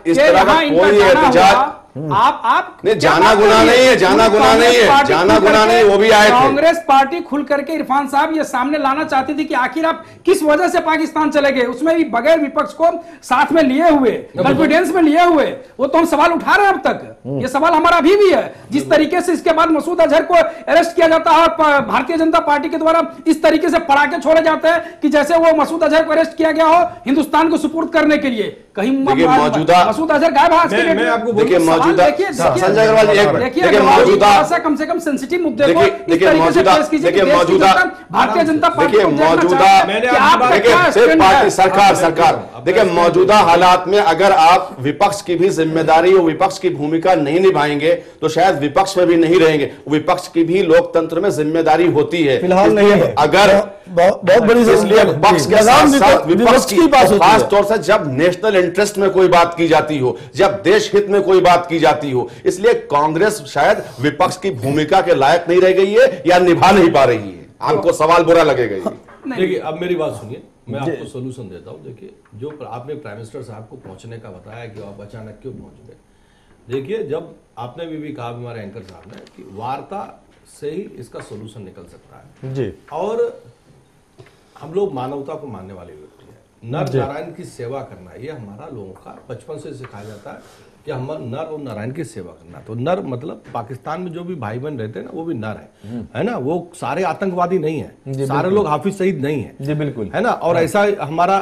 इस तरह का कोई एहतजाज आप नहीं, जाना गुनाह नहीं है, जाना गुनाह नहीं है, जाना गुनाह नहीं, वो भी आए थे। कांग्रेस पार्टी खुल करके इरफान साहब ये सामने लाना चाहती थी कि आखिर आप किस वजह से पाकिस्तान चले गए, उसमें भी बगैर विपक्ष को साथ में लिए हुए, कॉन्फिडेंस में लिए हुए। वो तो हम सवाल उठा रहे हैं अब तक, ये सवाल हमारा अभी भी है। जिस तरीके से इसके बाद मसूद अजहर को अरेस्ट किया जाता है और भारतीय जनता पार्टी के द्वारा इस तरीके से पड़ाके छोड़े जाते हैं कि जैसे वो मसूद अजहर को अरेस्ट किया गया हो हिंदुस्तान को सुपुर्द करने के लिए, कहीं मौजूदा मसूद अजहर गायब है। मैं आपको देखिए मौजूदा संजय अग्रवाल देखिए मौजूदा कम से कम सेंसिटिव मुद्दे को इस तरीके से पेश कीजिए कि मौजूदा भारतीय जनता पार्टी को मौजूदा सरकार देखिए मौजूदा हालात में अगर आप विपक्ष की भी जिम्मेदारी और विपक्ष की भूमिका नहीं निभाएंगे तो शायद विपक्ष में भी नहीं रहेंगे। विपक्ष की भी लोकतंत्र में जिम्मेदारी होती है, फिलहाल नहीं है। अगर बहुत बड़ी इसलिए पक्ष के साथ विपक्ष की खास तौर से जब नेशनल इंटरेस्ट में कोई बात की जाती हो, जब देश हित में कोई बात की जाती हो, इसलिए कांग्रेस शायद विपक्ष की भूमिका के लायक नहीं रह गई है या निभा नहीं पा रही है। आपको सवाल बुरा लगेगा। देखिए अब मेरी बात सुनिए, मैं आपको सोल्यूशन देता हूं। देखिए जो आपने प्राइम मिनिस्टर साहब को पहुंचने का बताया कि आप अचानक क्यों पहुंच गए, देखिए जब आपने भी कहा हमारे एंकर साहब ने कि वार्ता से ही इसका सोल्यूशन निकल सकता है जी, और हम लोग मानवता को मानने वाले व्यक्ति हैं। नर नारायण की सेवा करना ये हमारा लोगों का बचपन से सिखाया जाता है कि हम नर और नारायण की सेवा करना। तो नर मतलब पाकिस्तान में जो भी भाई बहन रहते हैं ना वो भी नर है ना, वो सारे आतंकवादी नहीं है, सारे लोग हाफिज सईद नहीं है जी बिल्कुल, है ना। और ऐसा हमारा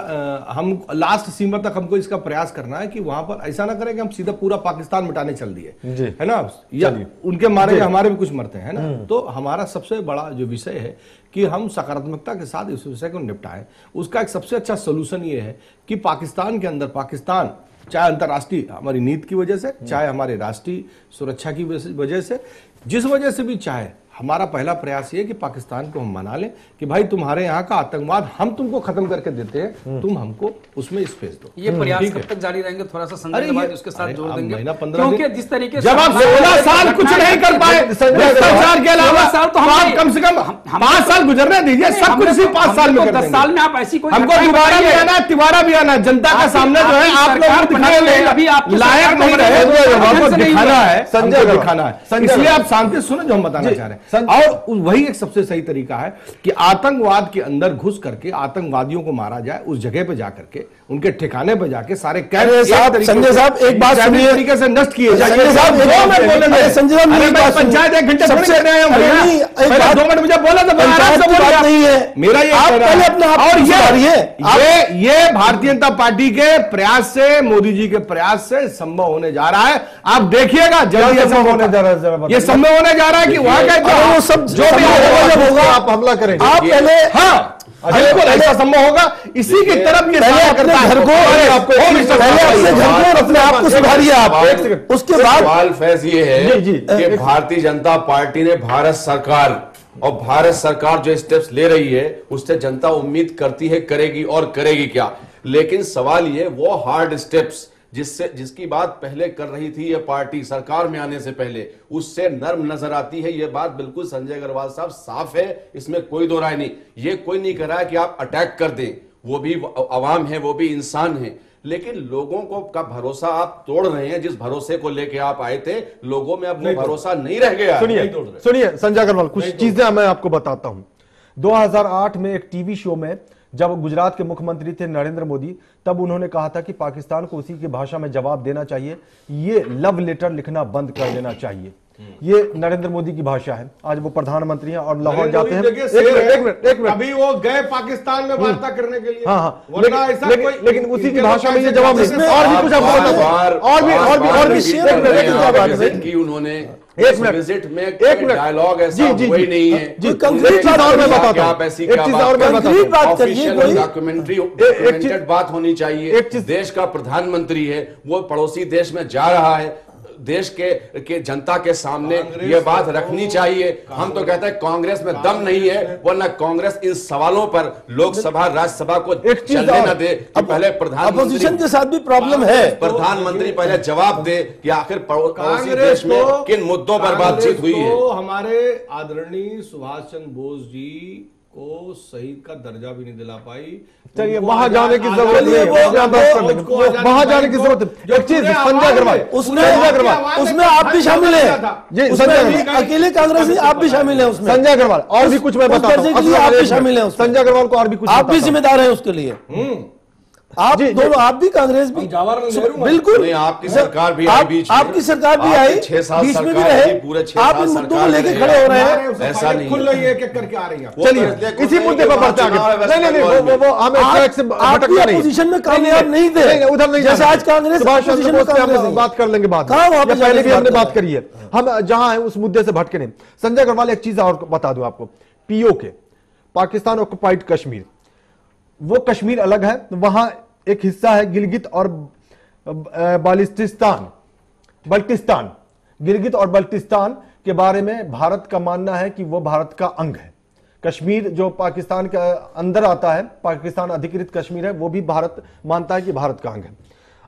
हम लास्ट सीमा तक हमको इसका प्रयास करना है कि वहां पर ऐसा ना करें कि हम सीधा पूरा पाकिस्तान मिटाने चल दिए, है ना, या उनके मारे हमारे भी कुछ मरते हैं ना। तो हमारा सबसे बड़ा जो विषय है कि हम सकारात्मकता के साथ इस विषय को निपटाएं। उसका एक सबसे अच्छा सोल्यूशन ये है कि पाकिस्तान के अंदर, पाकिस्तान चाहे अंतर्राष्ट्रीय हमारी नीति की वजह से, चाहे हमारे राष्ट्रीय सुरक्षा की वजह से, जिस वजह से भी चाहे, हमारा पहला प्रयास ये कि पाकिस्तान को हम मना लें कि भाई तुम्हारे यहाँ का आतंकवाद हम तुमको खत्म करके देते हैं, तुम हमको उसमें स्पेस दो। ये प्रयास कब तक जारी रहेंगे, थोड़ा सा संजय बाद उसके साथ जोड़ देंगे, महीना 15 क्योंकि जिस तरीके से जब आप 16 साल कुछ नहीं कर पाए, भ्रष्टाचार के अलावा तो हम कम से कम 5 साल गुजरने दीजिए, सब कुछ इसी 5 साल में कर देंगे। 10 साल में आप ऐसी कोई हमको दोबारा भी आना, तिबारा भी आना, जनता के सामने जो है आप लोग दिखाने लायक नहीं रहे, दिखाना है, संजय दिखाना है। इसलिए आप शांति सुनो जो हम बताना चाह रहे हैं। और वही एक सबसे सही तरीका है कि आतंकवाद के अंदर घुस करके आतंकवादियों को मारा जाए, उस जगह पे जाकर के उनके ठिकाने पे जाके सारे संजय साहब एक बात सुनिए, तरीके से नष्ट किए जाए। संजय साहब पंचायत 1 घंटे सबसे 2 मिनट मुझे बोला तो बात नहीं है मेरा ये आप पहले अपने आप और सुधारिए। ये भारतीय जनता पार्टी के प्रयास से, मोदी जी के प्रयास से संभव होने जा रहा है। आप देखिएगा जल्दी ऐसा होने जा रहा है, ये संभव होने जा रहा है कि वहां का जो भी होगा आप हमला करेंगे। आप पहले हाँ बिल्कुल ऐसा संभव होगा, इसी की तरफ ये करता है। घर को अपने आप को सुधारिए आप, उसके बाद सवाल फैज ये है कि भारतीय जनता पार्टी ने भारत सरकार और भारत सरकार जो स्टेप्स ले रही है उससे जनता उम्मीद करती है करेगी, और करेगी क्या। लेकिन सवाल ये वो हार्ड स्टेप्स जिसकी बात पहले कर रही थी ये पार्टी सरकार में आने से पहले, उससे नर्म नजर आती है। ये बात बिल्कुल संजय अग्रवाल साहब साफ है, इसमें कोई दो राय नहीं। ये कोई नहीं कह रहा है कि आप अटैक कर दें, वो भी अवाम है, वो भी इंसान है, लेकिन लोगों को का भरोसा आप तोड़ रहे हैं। जिस भरोसे को लेके आप आए थे, लोगों में अब भरोसा नहीं रह गया। सुनिए संजय अग्रवाल, कुछ चीजें मैं आपको बताता हूं। 2008 में एक टीवी शो में जब गुजरात के मुख्यमंत्री थे नरेंद्र मोदी, तब उन्होंने कहा था कि पाकिस्तान को उसी की भाषा में जवाब देना चाहिए, ये लव लेटर लिखना बंद कर देना चाहिए। ये नरेंद्र मोदी की भाषा है। आज वो प्रधानमंत्री हैं और लाहौर जाते हैं। एक मिनट अभी वो गए पाकिस्तान में वार्ता करने के लिए। हाँ, लेकिन उसी की भाषा में ये जवाब नहीं। और भी कुछ आपको उन्होंने एक विजिट में एक डायलॉग ऐसा कोई नहीं है। जी कंक्रीट बात और मैं बताता हूं, एक चीज और मैं बताता हूं, ऑफिशियल डॉक्यूमेंटेड बात होनी चाहिए। देश का प्रधानमंत्री है, वो पड़ोसी देश में जा रहा है, देश के जनता के सामने ये बात रखनी चाहिए। हम तो कहते हैं कांग्रेस में दम नहीं है, वरना कांग्रेस इन सवालों पर लोकसभा राज्यसभा को चलने न दे कि पहले अपोजिशन के साथ भी प्रॉब्लम है। प्रधानमंत्री पहले जवाब दे कि आखिर पड़ोसी देश में किन मुद्दों पर बातचीत हुई है। हमारे आदरणीय सुभाष चंद्र बोस जी को सही का दर्जा भी नहीं दिला पाई। चलिए वहां जाने की जरूरत नहीं है, वहां जाने की जरूरत है। एक चीज संजय अग्रवाल, उसमें आप भी शामिल हैं जी, संजय अकेले कांग्रेसी आप भी शामिल हैं उसमें। संजय अग्रवाल और भी कुछ मैं बताता हूं, आप भी शामिल हैं। संजय अग्रवाल को और भी कुछ, आप भी जिम्मेदार हैं उसके लिए। आप दोनों, आप भी कांग्रेस भी, बिल्कुल आपकी सरकार भी आई बीच में, आपकी सरकार भी आई, 6 बीच में भी रहे, आप इन मुद्दों को लेके खड़े हो रहे हैं। ऐसा नहीं खुल रही है, एक करके आ रही है। चलिए इसी मुद्दे पर बढ़ते आगे। नहीं वो हमें आप भी अपोजिशन में कामयाब नहीं थे, उधर नहीं, जैसे आज कांग्रेस बात कर लेंगे बाद में, पहले भी हमने बात करी है। हम जहां है उस मुद्दे से भटके नहीं। संजय अग्रवाल एक चीज और बता दूं आपको, पीओके पाकिस्तान ऑक्युपाइड कश्मीर, वो कश्मीर अलग है, वहां एक हिस्सा है गिलगित और बाल्टिस्तान। गिलगित और बाल्टिस्तान के बारे में भारत का मानना है कि वो भारत का अंग है। कश्मीर जो पाकिस्तान के अंदर आता है, पाकिस्तान अधिकृत कश्मीर है, वो भी भारत मानता है कि भारत का अंग है।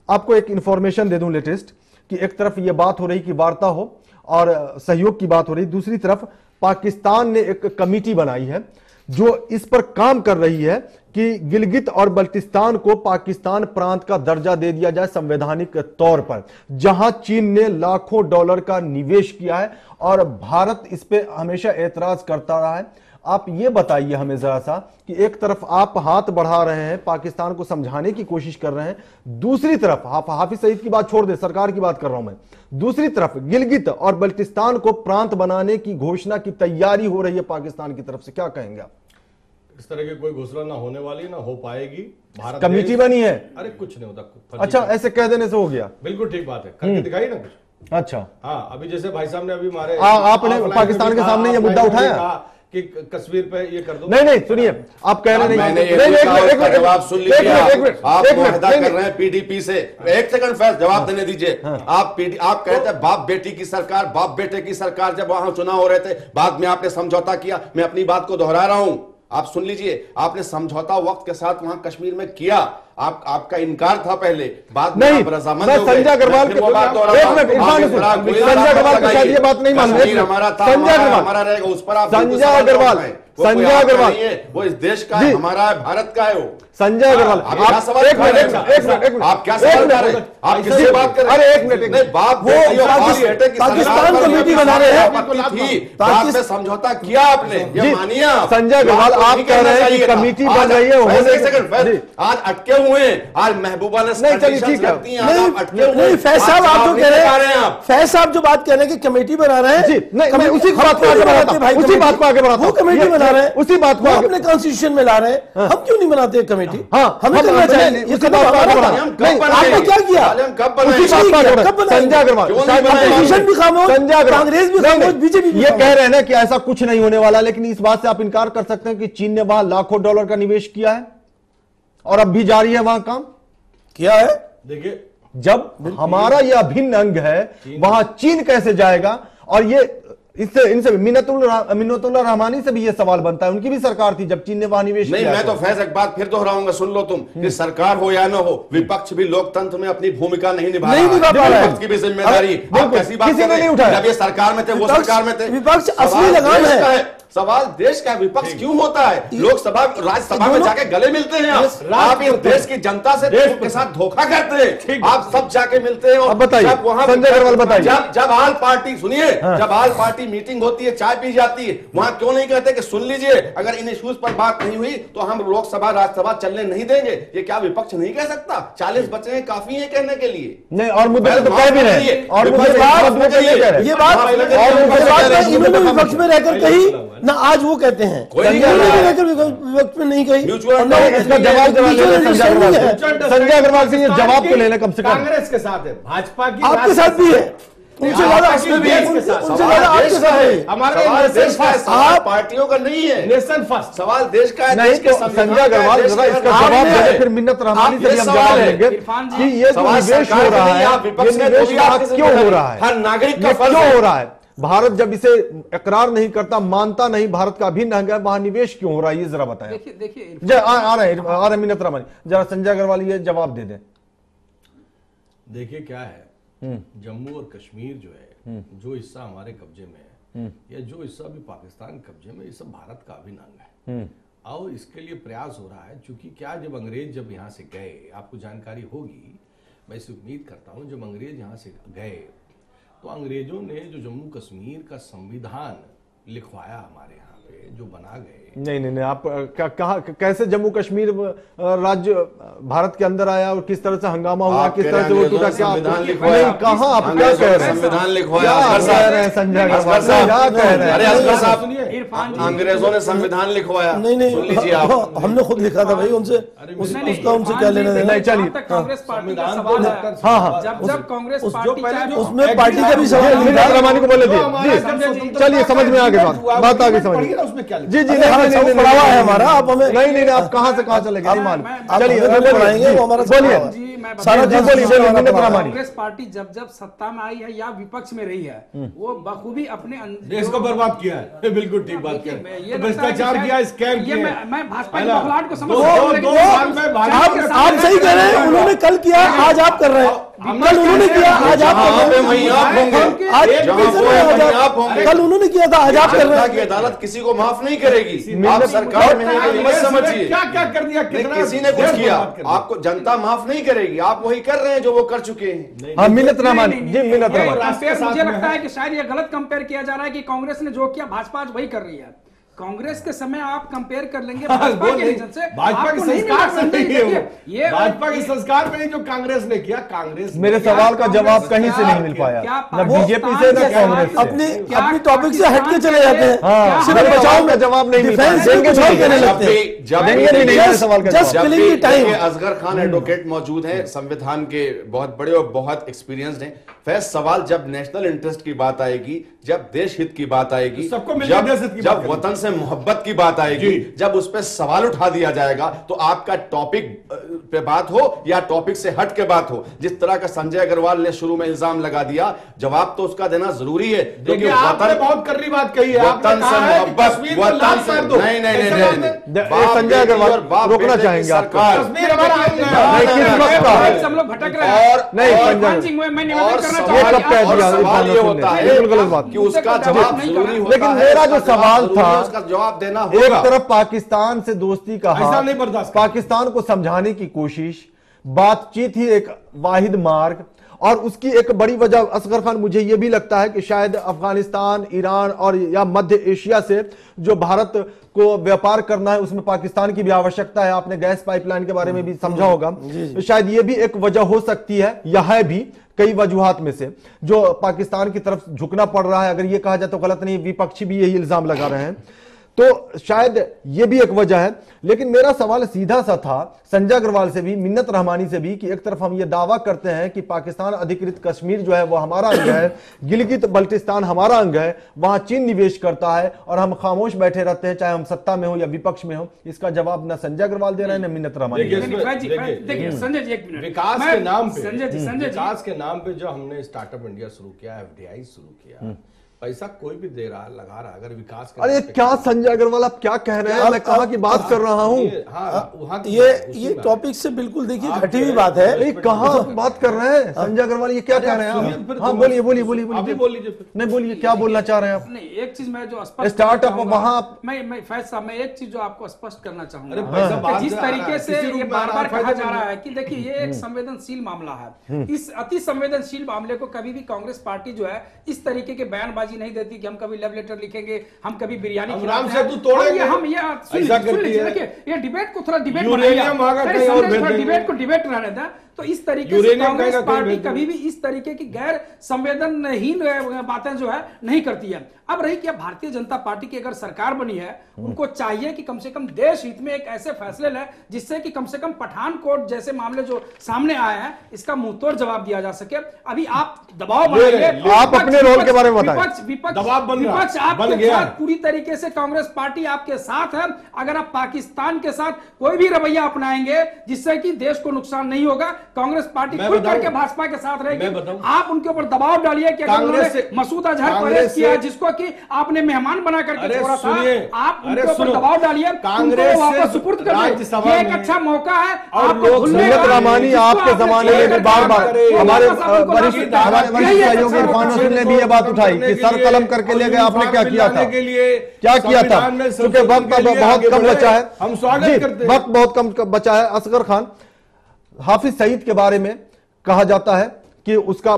आपको एक इंफॉर्मेशन दे दूं लेटेस्ट, कि एक तरफ ये बात हो रही कि वार्ता हो और सहयोग की बात हो रही, दूसरी तरफ पाकिस्तान ने एक कमेटी बनाई है जो इस पर काम कर रही है कि गिलगित और बल्टिस्तान को पाकिस्तान प्रांत का दर्जा दे दिया जाए संवैधानिक तौर पर, जहां चीन ने लाखों डॉलर का निवेश किया है और भारत इस पे हमेशा एतराज करता रहा है। आप ये बताइए हमें जरा सा कि एक तरफ आप हाथ बढ़ा रहे हैं, पाकिस्तान को समझाने की कोशिश कर रहे हैं, दूसरी तरफ आप हाफिज सईद की बात छोड़ दे, सरकार की बात कर रहा हूं मैं, दूसरी तरफ गिलगित और बल्टिस्तान को प्रांत बनाने की घोषणा की तैयारी हो रही है पाकिस्तान की तरफ से, क्या कहेंगे आप? इस तरह की कोई घोषणा ना होने वाली, ना हो पाएगी। भारत कमेटी बनी है, अरे कुछ नहीं होता। अच्छा, ऐसे कह देने से हो गया? बिल्कुल ठीक बात है, करके दिखाई ना कुछ। अच्छा हाँ, अभी जैसे भाई साहब ने अभी हमारे आपने पाकिस्तान के सामने ये मुद्दा उठाया कि कश्मीर पे ये कर दो। नहीं सुनिए, आप कह रहे नहीं, जवाब सुन लीजिए। आप मुआहदा कर रहे हैं पीडीपी से, एक सेकंड फैज जवाब देने दीजिए। आप कहते हैं बाप बेटी की सरकार, बाप बेटे की सरकार, जब वहां चुनाव हो रहे थे बाद में आपने समझौता किया। मैं अपनी बात को दोहरा रहा हूं, आप सुन लीजिए। आपने समझौता वक्त के साथ वहां कश्मीर में किया, आपका इनकार था पहले, बाद में आप रजामंद हो गए। संजय अग्रवाल की संजय अग्रवाल की शायद ये बात नहीं मान रहे। हमारा था, हमारा रहेगा, उस पर आप संजय अग्रवाल वो इस देश का है, हमारा है, भारत का है वो। संजय अग्रवाल आप क्या सवाल कर रहे हैं? आप क्या सवाल कर रहे हैं? आप किससे बात कर रहे हैं? अरे एक मिनट, नहीं, बात पाकिस्तान कमेटी बना रहे हैं, बाद में समझौता किया आपने, ये मानिए। संजय अग्रवाल आप कह रहे हैं कि कमेटी बन रही है, आज अटके हुए हैं, आज महबूबा ने नहीं, चलिए ठीक है। नहीं फैज साहब, आप जो कह रहे हैं, फैज साहब जो बात कह रहे हैं कि कमेटी बना रहे हैं, नहीं उसी बात को आगे बढ़ाते हैं, उसी बात को आगे बढ़ाते हैं, वो कमेटी बना रहे हैं, उसी बात को अपने कॉन्स्टिट्यूशन में ला रहे हैं, हम क्यों नहीं बनाते कमेटी? हाँ, हमें करना चाहिए। उसी बात को आगे बढ़ाते हैं। आपने क्या किया? उसी बात को आगे बढ़ाते हैं। संजय अग्रवाल, अपोजिशन भी खामोश, कांग्रेस भी खामोश, बीजेपी भी। ये कह रहे हैं ना कि ऐसा कुछ नहीं होने वाला, लेकिन इस बात से आप इनकार कर सकते हैं कि चीन ने वहां लाखों डॉलर का निवेश किया है और अब भी जारी है वहां काम। क्या है? देखिए, जब हमारा यह अभिन्न अंग है, वहां चीन कैसे जाएगा? और ये इनसे मिन्नतुल्लाह रहमानी से भी ये सवाल बनता है, उनकी भी सरकार थी जब चीन ने वहां निवेश नहीं, किया। मैं तो फैज एक बात फिर दोहराऊंगा, सुन लो तुम, कि सरकार हो या ना हो, विपक्ष भी लोकतंत्र में अपनी भूमिका नहीं निभा रहा है, विपक्ष की भी जिम्मेदारी। आप कैसी बात कर रहे हैं? जब ये सरकार में थे, वो सरकार में थे, विपक्ष असली लगाम है। सवाल देश का विपक्ष क्यों होता है? लोकसभा राज्यसभा में जाके गले मिलते हैं आप इस देश की जनता से के साथ धोखा करते हैं, आप सब जाके मिलते हैं। और जब वहां संजय अग्रवाल बताइए, जब आल पार्टी सुनिए, जब आल पार्टी मीटिंग होती है, चाय पी जाती है, वहां क्यों नहीं कहते कि सुन लीजिए, अगर इन इश्यूज पर बात नहीं हुई तो हम लोकसभा राज्यसभा चलने नहीं देंगे? ये क्या विपक्ष नहीं कह सकता? 40 बचे हैं, काफी है कहने के लिए। नहीं, और मुद्दे तो कह भी रहे हैं, और ये बात विपक्ष में रहकर कही ना, आज वो कहते हैं विपक्ष में नहीं कही। इसका जवाब संजय अग्रवाल से ये जवाब तो लेना कम से कम। कांग्रेस के साथ है, भाजपा की आपके साथ भी है, उनसे ज्यादा आपके साथ है। हमारे देश का पार्टियों का नहीं है, नेशन फर्स्ट सवाल देश का है। नहीं तो संजय अग्रवाल जरा इसका जवाब दे, फिर मिन्नत रहमानी से भी हम जवाब लेंगे कि ये जो निवेश हो रहा है, ये निवेश क्यों हो रहा है, हर नागरिक का क्यों हो रहा है? भारत जब इसे इकरार नहीं करता, मानता नहीं, भारत का अभिन्न अंग है, वहां निवेश क्यों हो रहा है, ये जरा बताएं। देखिए आ रहे मिन्नत रहमानी, जरा संजय अग्रवाल ये जवाब दे दें। देखिए क्या है, जम्मू और कश्मीर जो है, जो हिस्सा हमारे कब्जे में है, या जो हिस्सा भी पाकिस्तान कब्जे में, ये सब भारत का अभिन्न अंग है। और इसके लिए प्रयास हो रहा है, क्योंकि क्या जब अंग्रेज जब यहाँ से गए, आपको जानकारी होगी, मैं इसे उम्मीद करता हूँ, जब अंग्रेज यहाँ से गए तो अंग्रेजों ने जो जम्मू कश्मीर का संविधान लिखवाया हमारे यहाँ पे, जो बना गए। नहीं, आप कहा कैसे जम्मू कश्मीर राज्य भारत के अंदर आया और किस तरह से हंगामा हुआ, किस तरह से वो टूटा, क्या नहीं कहा, आप क्या कह रहे हैं? संविधान लिखवाया संजय अग्रवाल क्या कह रहे हैं? अरे असगर साहब, अंग्रेजों ने संविधान लिखवाया। नहीं, सुन लीजिए आप, हमने खुद लिखा था भाई, उनसे उसका उनसे क्या लेना देना। चलिए, कांग्रेस पार्टी का सवाल है। हाँ, जब कांग्रेस पार्टी उसमें पार्टी का भी सवाल मीनत रहमानी को बोले दिए। चलिए समझ में आगे बात आगे समझ जी है हमारा। आप हमें नहीं, आप कहाँ से कहाँ चले गए? चलिए पढ़ाएंगे, वो हमारा बोलिए सारा जी, बोलिए मीनत रहमानी। कांग्रेस पार्टी जब सत्ता में आई है या विपक्ष में रही है, वो बखूबी अपने देश को बर्बाद किया है। बिल्कुल ठीक बात किया, भ्रष्टाचार किया, स्कैम किया। मैं भाजपा के बखलाहट को समझ आप सही कह रहे हैं। उन्होंने कल किया, आज आप कर रहे हैं। कल उन्होंने किया, आज आप कर रहे हैं। कल उन्होंने किया था, आज आप कर रहे हैं। अदालत किसी को माफ नहीं करेगी। आप सरकार में मत समझिए, क्या क्या कर दिया, किसी ने कुछ किया, आपको जनता माफ नहीं करेगी। आप वही कर रहे हैं जो वो कर चुके हैं। हाँ, मीनत रहमानी जी, मीनत रहमानी। मुझे लगता है कि शायद ये गलत कंपेयर किया जा रहा है कि कांग्रेस ने जो किया भाजपा आज वही कर रही है। कांग्रेस के समय आप कंपेयर कर लेंगे भाजपा के रीजन से, भाजपा के संस्कार में नहीं है, ये भाजपा के संस्कार में नहीं जो कांग्रेस ने किया। कांग्रेस मेरे सवाल का जवाब कहीं से नहीं मिल पाया, न बीजेपी से न कांग्रेस से। अपनी टॉपिक से हटके चले जाते हैं। सिर्फ बचाव का जवाब नहीं मिल पाया। असगर खान एडवोकेट मौजूद हैं, संविधान के बहुत बड़े और बहुत एक्सपीरियंस्ड हैं। फैज सवाल जब नेशनल इंटरेस्ट की बात आएगी, जब देश हित की बात आएगी, जब वतन से मोहब्बत की बात आएगी, जब उस पर सवाल उठा दिया जाएगा, तो आपका टॉपिक पे बात हो या टॉपिक से हट के बात हो, जिस तरह का संजय अग्रवाल ने शुरू में इल्जाम लगा दिया, जवाब तो उसका देना जरूरी है। क्योंकि वतन बहुत करनी बात कही है, वतन से मोहब्बत, वतन से नहीं, संजय अग्रवाल रोकना चाहेंगे सरकार। हम लोग भटक रहे हैं और सवाल ये होता है कि उसका जवाब जरूरी होता है, लेकिन मेरा जो सवाल था उसका जवाब देना एक होगा। तरफ पाकिस्तान से दोस्ती का ऐसा हाथ, नहीं बर्दाश्त पाकिस्तान को समझाने की कोशिश, बातचीत ही एक वाहिद मार्ग, और उसकी एक बड़ी वजह असगर खान मुझे यह भी लगता है कि शायद अफगानिस्तान, ईरान और या मध्य एशिया से जो भारत को व्यापार करना है उसमें पाकिस्तान की भी आवश्यकता है। आपने गैस पाइपलाइन के बारे में भी समझा होगा, तो शायद यह भी एक वजह हो सकती है, या है भी कई वजूहात में से जो पाकिस्तान की तरफ झुकना पड़ रहा है। अगर यह कहा जाए तो गलत नहीं, विपक्षी भी यही इल्जाम लगा रहे हैं, तो शायद यह भी एक वजह है। लेकिन मेरा सवाल सीधा सा था संजय अग्रवाल से भी, मिन्नत रहमानी से भी, कि एक तरफ हम ये दावा करते हैं कि पाकिस्तान अधिकृत कश्मीर जो है वो हमारा अंग है, गिलगित बल्टिस्तान हमारा अंग है, वहां चीन निवेश करता है और हम खामोश बैठे रहते हैं, चाहे हम सत्ता में हो या विपक्ष में हो। इसका जवाब न संजय अग्रवाल दे रहे हैं न मिन्नत रहमानी। देखिए संजय जी, एक मिनट, विकास के नाम पे, संजय जी, विकास के नाम पे जो हमने स्टार्टअप इंडिया शुरू किया, FDI शुरू किया, पैसा कोई भी दे रहा, लगा रहा, अगर विकास अरे क्या संजय अग्रवाल आप क्या कह रहे हैं? मैं कहां की बात कर रहा हूं? ये टॉपिक से बिल्कुल देखिए घटी हुई बात है। कहां बात कर रहे हैं संजय अग्रवाल? ये क्या कह रहे हैं आप? हाँ बोलिए बोलिए बोलिए बोलिए नहीं बोलिए, क्या बोलना चाह रहे हैं आप? नहीं, एक चीज मैं जो स्पष्ट स्टार्टअप वहां मैं फैज साहब, मैं एक चीज जो आपको स्पष्ट करना चाहूंगा, जिस तरीके से ये बार बार कहा जा रहा है कि देखिए ये एक संवेदनशील मामला है, इस अति संवेदनशील मामले को कभी भी कांग्रेस पार्टी जो है इस तरीके के बयानबाजी नहीं देती कि हम कभी लव लेटर लिखेंगे, हम कभी बिरयानी राम से तू तोड़ेंगे, हम ये देखिए ये डिबेट को थोड़ा डिबेट डिबेट को डिबेट रहने दें। तो इस तरीके से कांग्रेस पार्टी कभी भी इस तरीके की गैर संवेदनहीन बातें जो है नहीं करती है। अब रही कि भारतीय जनता पार्टी की अगर सरकार बनी है, उनको चाहिए कि कम से कम देश हित में एक ऐसे फैसले लें जिससे कि कम से कम पठानकोट जैसे मामले जो सामने आए हैं इसका मुंहतोड़ जवाब दिया जा सके। अभी आप दबाव बनाइए, आप अपने रोल के बारे में बताएं। विपक्ष आपके साथ पूरी तरीके से, कांग्रेस पार्टी आपके साथ है। अगर आप पाकिस्तान के साथ कोई भी रवैया अपनाएंगे जिससे कि देश को नुकसान नहीं होगा, कांग्रेस पार्टी मैं खुल बताऊं? करके भाजपा के साथ रहेगी। मैं बताऊं? आप उनके ऊपर दबाव डालिए कि अगर कांग्रेस उन्होंने से- मसूद अजहर को कांग्रेस अरेस्ट किया, से- जिसको कि आपने मेहमान बना करके अरे छोड़ा था, सुनिए, आप अरे उनके ऊपर सुनो, दबाव डालिए, कांग्रेस उनको वापस से सुपुर्द कर दें। राज्यसभा ये एक में अच्छा मौका है और आपको लोग भूलने सुमित का, रामानी जिसको आपके आपने जमाने छोड़ में भी करके बार बार वो हमारे वापस आप उनको वरिष्ठ ला सकते हैं। हमारे यही वरिष्ठ एक सहयोगी अच्छा इरफान मौका हसन ने भी ये बात उठाई कि सर कलम करके ले गए, आपने क्या किया था, क्या किया था, क्योंकि वक्त अब बहुत कम बचा है। हम स्वागत जी, करते हैं। वक्त बहुत कम बचा है। असगर खान, हाफिज सईद के बारे में कहा जाता है कि उसका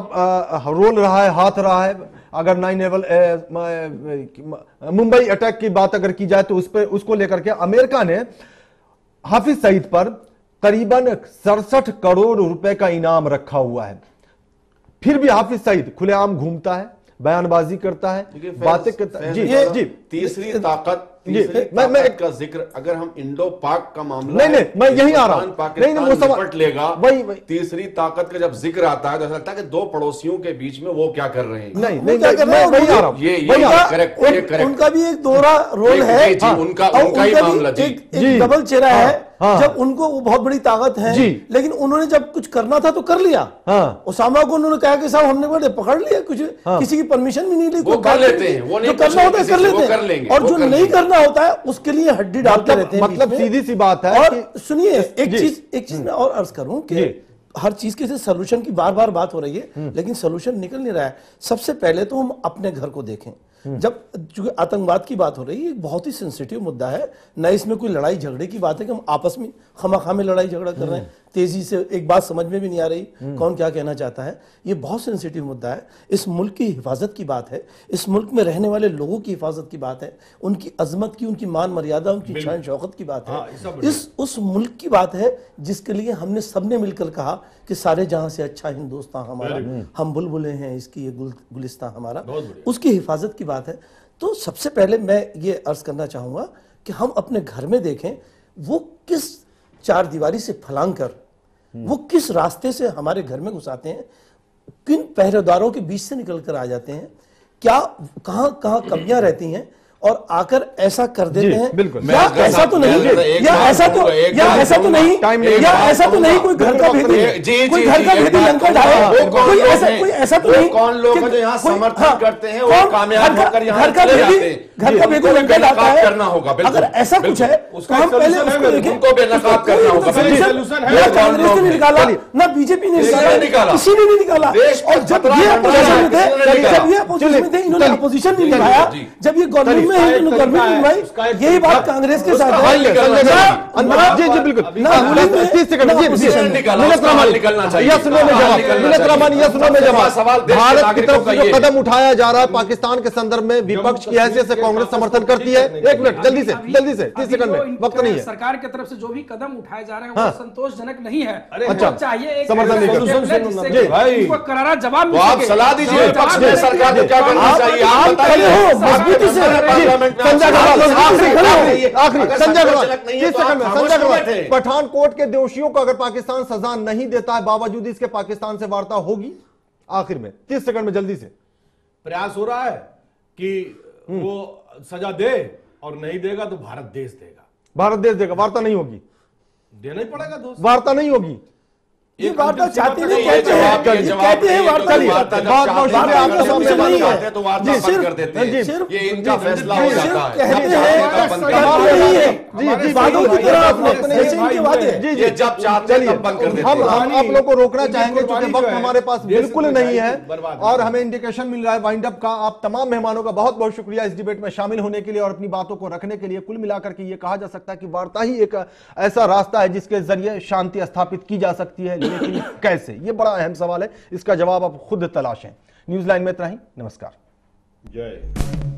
रोल रहा है, हाथ रहा है। अगर 9/11 मुंबई अटैक की बात अगर की जाए तो उस पर उसको लेकर के अमेरिका ने हाफिज सईद पर करीबन 67 करोड़ रुपए का इनाम रखा हुआ है। फिर भी हाफिज सईद खुलेआम घूमता है, बयानबाजी करता है, बातें करता है। जी तीसरी ताकत का जिक्र अगर हम इंडो पाक का मामला नहीं मैं यही आ रहा हूं, पाकिस्तान वो निपट लेगा, वही तीसरी ताकत का जब जिक्र आता है तो ऐसा लगता है कि दो पड़ोसियों के बीच में वो क्या कर रहे हैं। नहीं वो क्या कर रहे हैं? वही आ रहा हूं। ये उनका भी एक दोहरा रोल है, जी, उनका ही भी मामला, जी। एक डबल चेहरा है। हाँ। जब उनको वो बहुत बड़ी ताकत है, जी। लेकिन उन्होंने जब कुछ करना था तो कर लिया। हाँ। ओसामा को उन्होंने कहा कि साहब हमने बोले पकड़ लिया, कुछ किसी की परमिशन भी नहीं ली, वो कर लेते हैं, वो नहीं जो करना होता है कर लेते हैं, और जो नहीं करना होता है उसके लिए हड्डी डालते रहते हैं। मतलब सीधी सी बात है। और सुनिए, एक चीज मैं और अर्ज करूं कि हर चीज के सोल्यूशन की बार बार बात हो रही है, लेकिन सोल्यूशन निकल नहीं रहा है। सबसे पहले तो हम अपने घर को देखें। जब चूंकि आतंकवाद की बात हो रही है, एक बहुत ही सेंसिटिव मुद्दा है, न इसमें कोई लड़ाई झगड़े की बात है कि हम आपस में खामखा में लड़ाई झगड़ा कर रहे हैं, तेजी से एक बात समझ में भी नहीं आ रही कौन क्या कहना चाहता है। ये बहुत सेंसिटिव मुद्दा है। इस मुल्क की हिफाजत की बात है, इस मुल्क में रहने वाले लोगों की हिफाजत की बात है, उनकी अजमत की, उनकी मान मर्यादा, उनकी शान शौकत की बात है। इस उस मुल्क की बात है जिसके लिए हमने सबने मिलकर कहा कि सारे जहां से अच्छा हिंदुस्तान हमारा, हम बुलबुलें हैं इसकी, ये गुलिस्तान हमारा, उसकी हिफाजत की बात है। तो सबसे पहले मैं ये अर्ज करना चाहूंगा कि हम अपने घर में देखें, वो किस चार दीवारी से फलांग कर, वो किस रास्ते से हमारे घर में घुसाते हैं, किन पहरेदारों के बीच से निकल कर आ जाते हैं, क्या कहां कहां कमियां रहती हैं, और आकर ऐसा कर देते हैं। या ऐसा तो नहीं, या ऐसा तो नहीं, या ऐसा तो नहीं कोई घर का भेदी, कोई घर का भेदी लंका ढाए, कोई ऐसा तो नहीं। कौन लोग जो यहाँ समर्थन करते हैं वो कामयाब होकर यहाँ चले जाते हैं। घर का भेदी लंका ढाता है, करना होगा। अगर ऐसा कुछ है तो हम पहले उसको देखें। उनको बेनकाब करना होगा। ना कांग्रेस ने निकाला, ना बीजेपी ने निकाला, किसी ने नहीं निकाला। और जब ये अपोजिशन में थे, इन्होंने अपोजिशन नहीं निभाया। जब ये गवर्नमेंट में यही बात कांग्रेस के साथ है। जी बिल्कुल। 30 सेकंड भारत की तरफ से जो कदम उठाया जा रहा है पाकिस्तान के संदर्भ में, विपक्ष की हैसियत से कांग्रेस समर्थन करती है। एक मिनट, जल्दी से 30 सेकंड में, वक्त नहीं है। सरकार की तरफ से जो भी कदम उठाए जा रहे हैं वो संतोषजनक नहीं है। अच्छा, चाहिए समर्थन नहीं कर करारा जवाब। तो आप सलाह दीजिए विपक्ष में सरकार को क्या करना चाहिए, आप बताइए मजबूती से। पठानकोट के दोषियों को अगर पाकिस्तान सजा नहीं देता है, बावजूद इसके पाकिस्तान से वार्ता होगी। आखिर में 30 सेकंड में जल्दी से। प्रयास हो रहा है कि वो सजा दे, और नहीं देगा तो भारत देश देगा। भारत देश देगा, वार्ता नहीं होगी। देना ही पड़ेगा दोस्त, वार्ता नहीं होगी। ये वार्ता चाहते नहीं, कहते हैं वार्ता नहीं, तो वार्ता नहीं है तो वार्ता बंद कर देते हैं। ये इनका फैसला हो जाता है। जब चाहते हैं तब बंद कर देते हैं। हम आप लोगों को रोकना चाहेंगे क्योंकि वक्त हमारे पास बिल्कुल नहीं है और हमें इंडिकेशन मिल रहा है वाइंड अप का। आप तमाम मेहमानों का बहुत बहुत शुक्रिया इस डिबेट में शामिल होने के लिए और अपनी बातों को रखने के लिए। कुल मिलाकर के ये कहा जा सकता है कि वार्ता ही एक ऐसा रास्ता है जिसके जरिए शांति स्थापित की जा सकती है, लेकिन कैसे, ये बड़ा अहम सवाल है। इसका जवाब आप खुद तलाशें। न्यूज़ लाइन में इतना ही। नमस्कार। जय।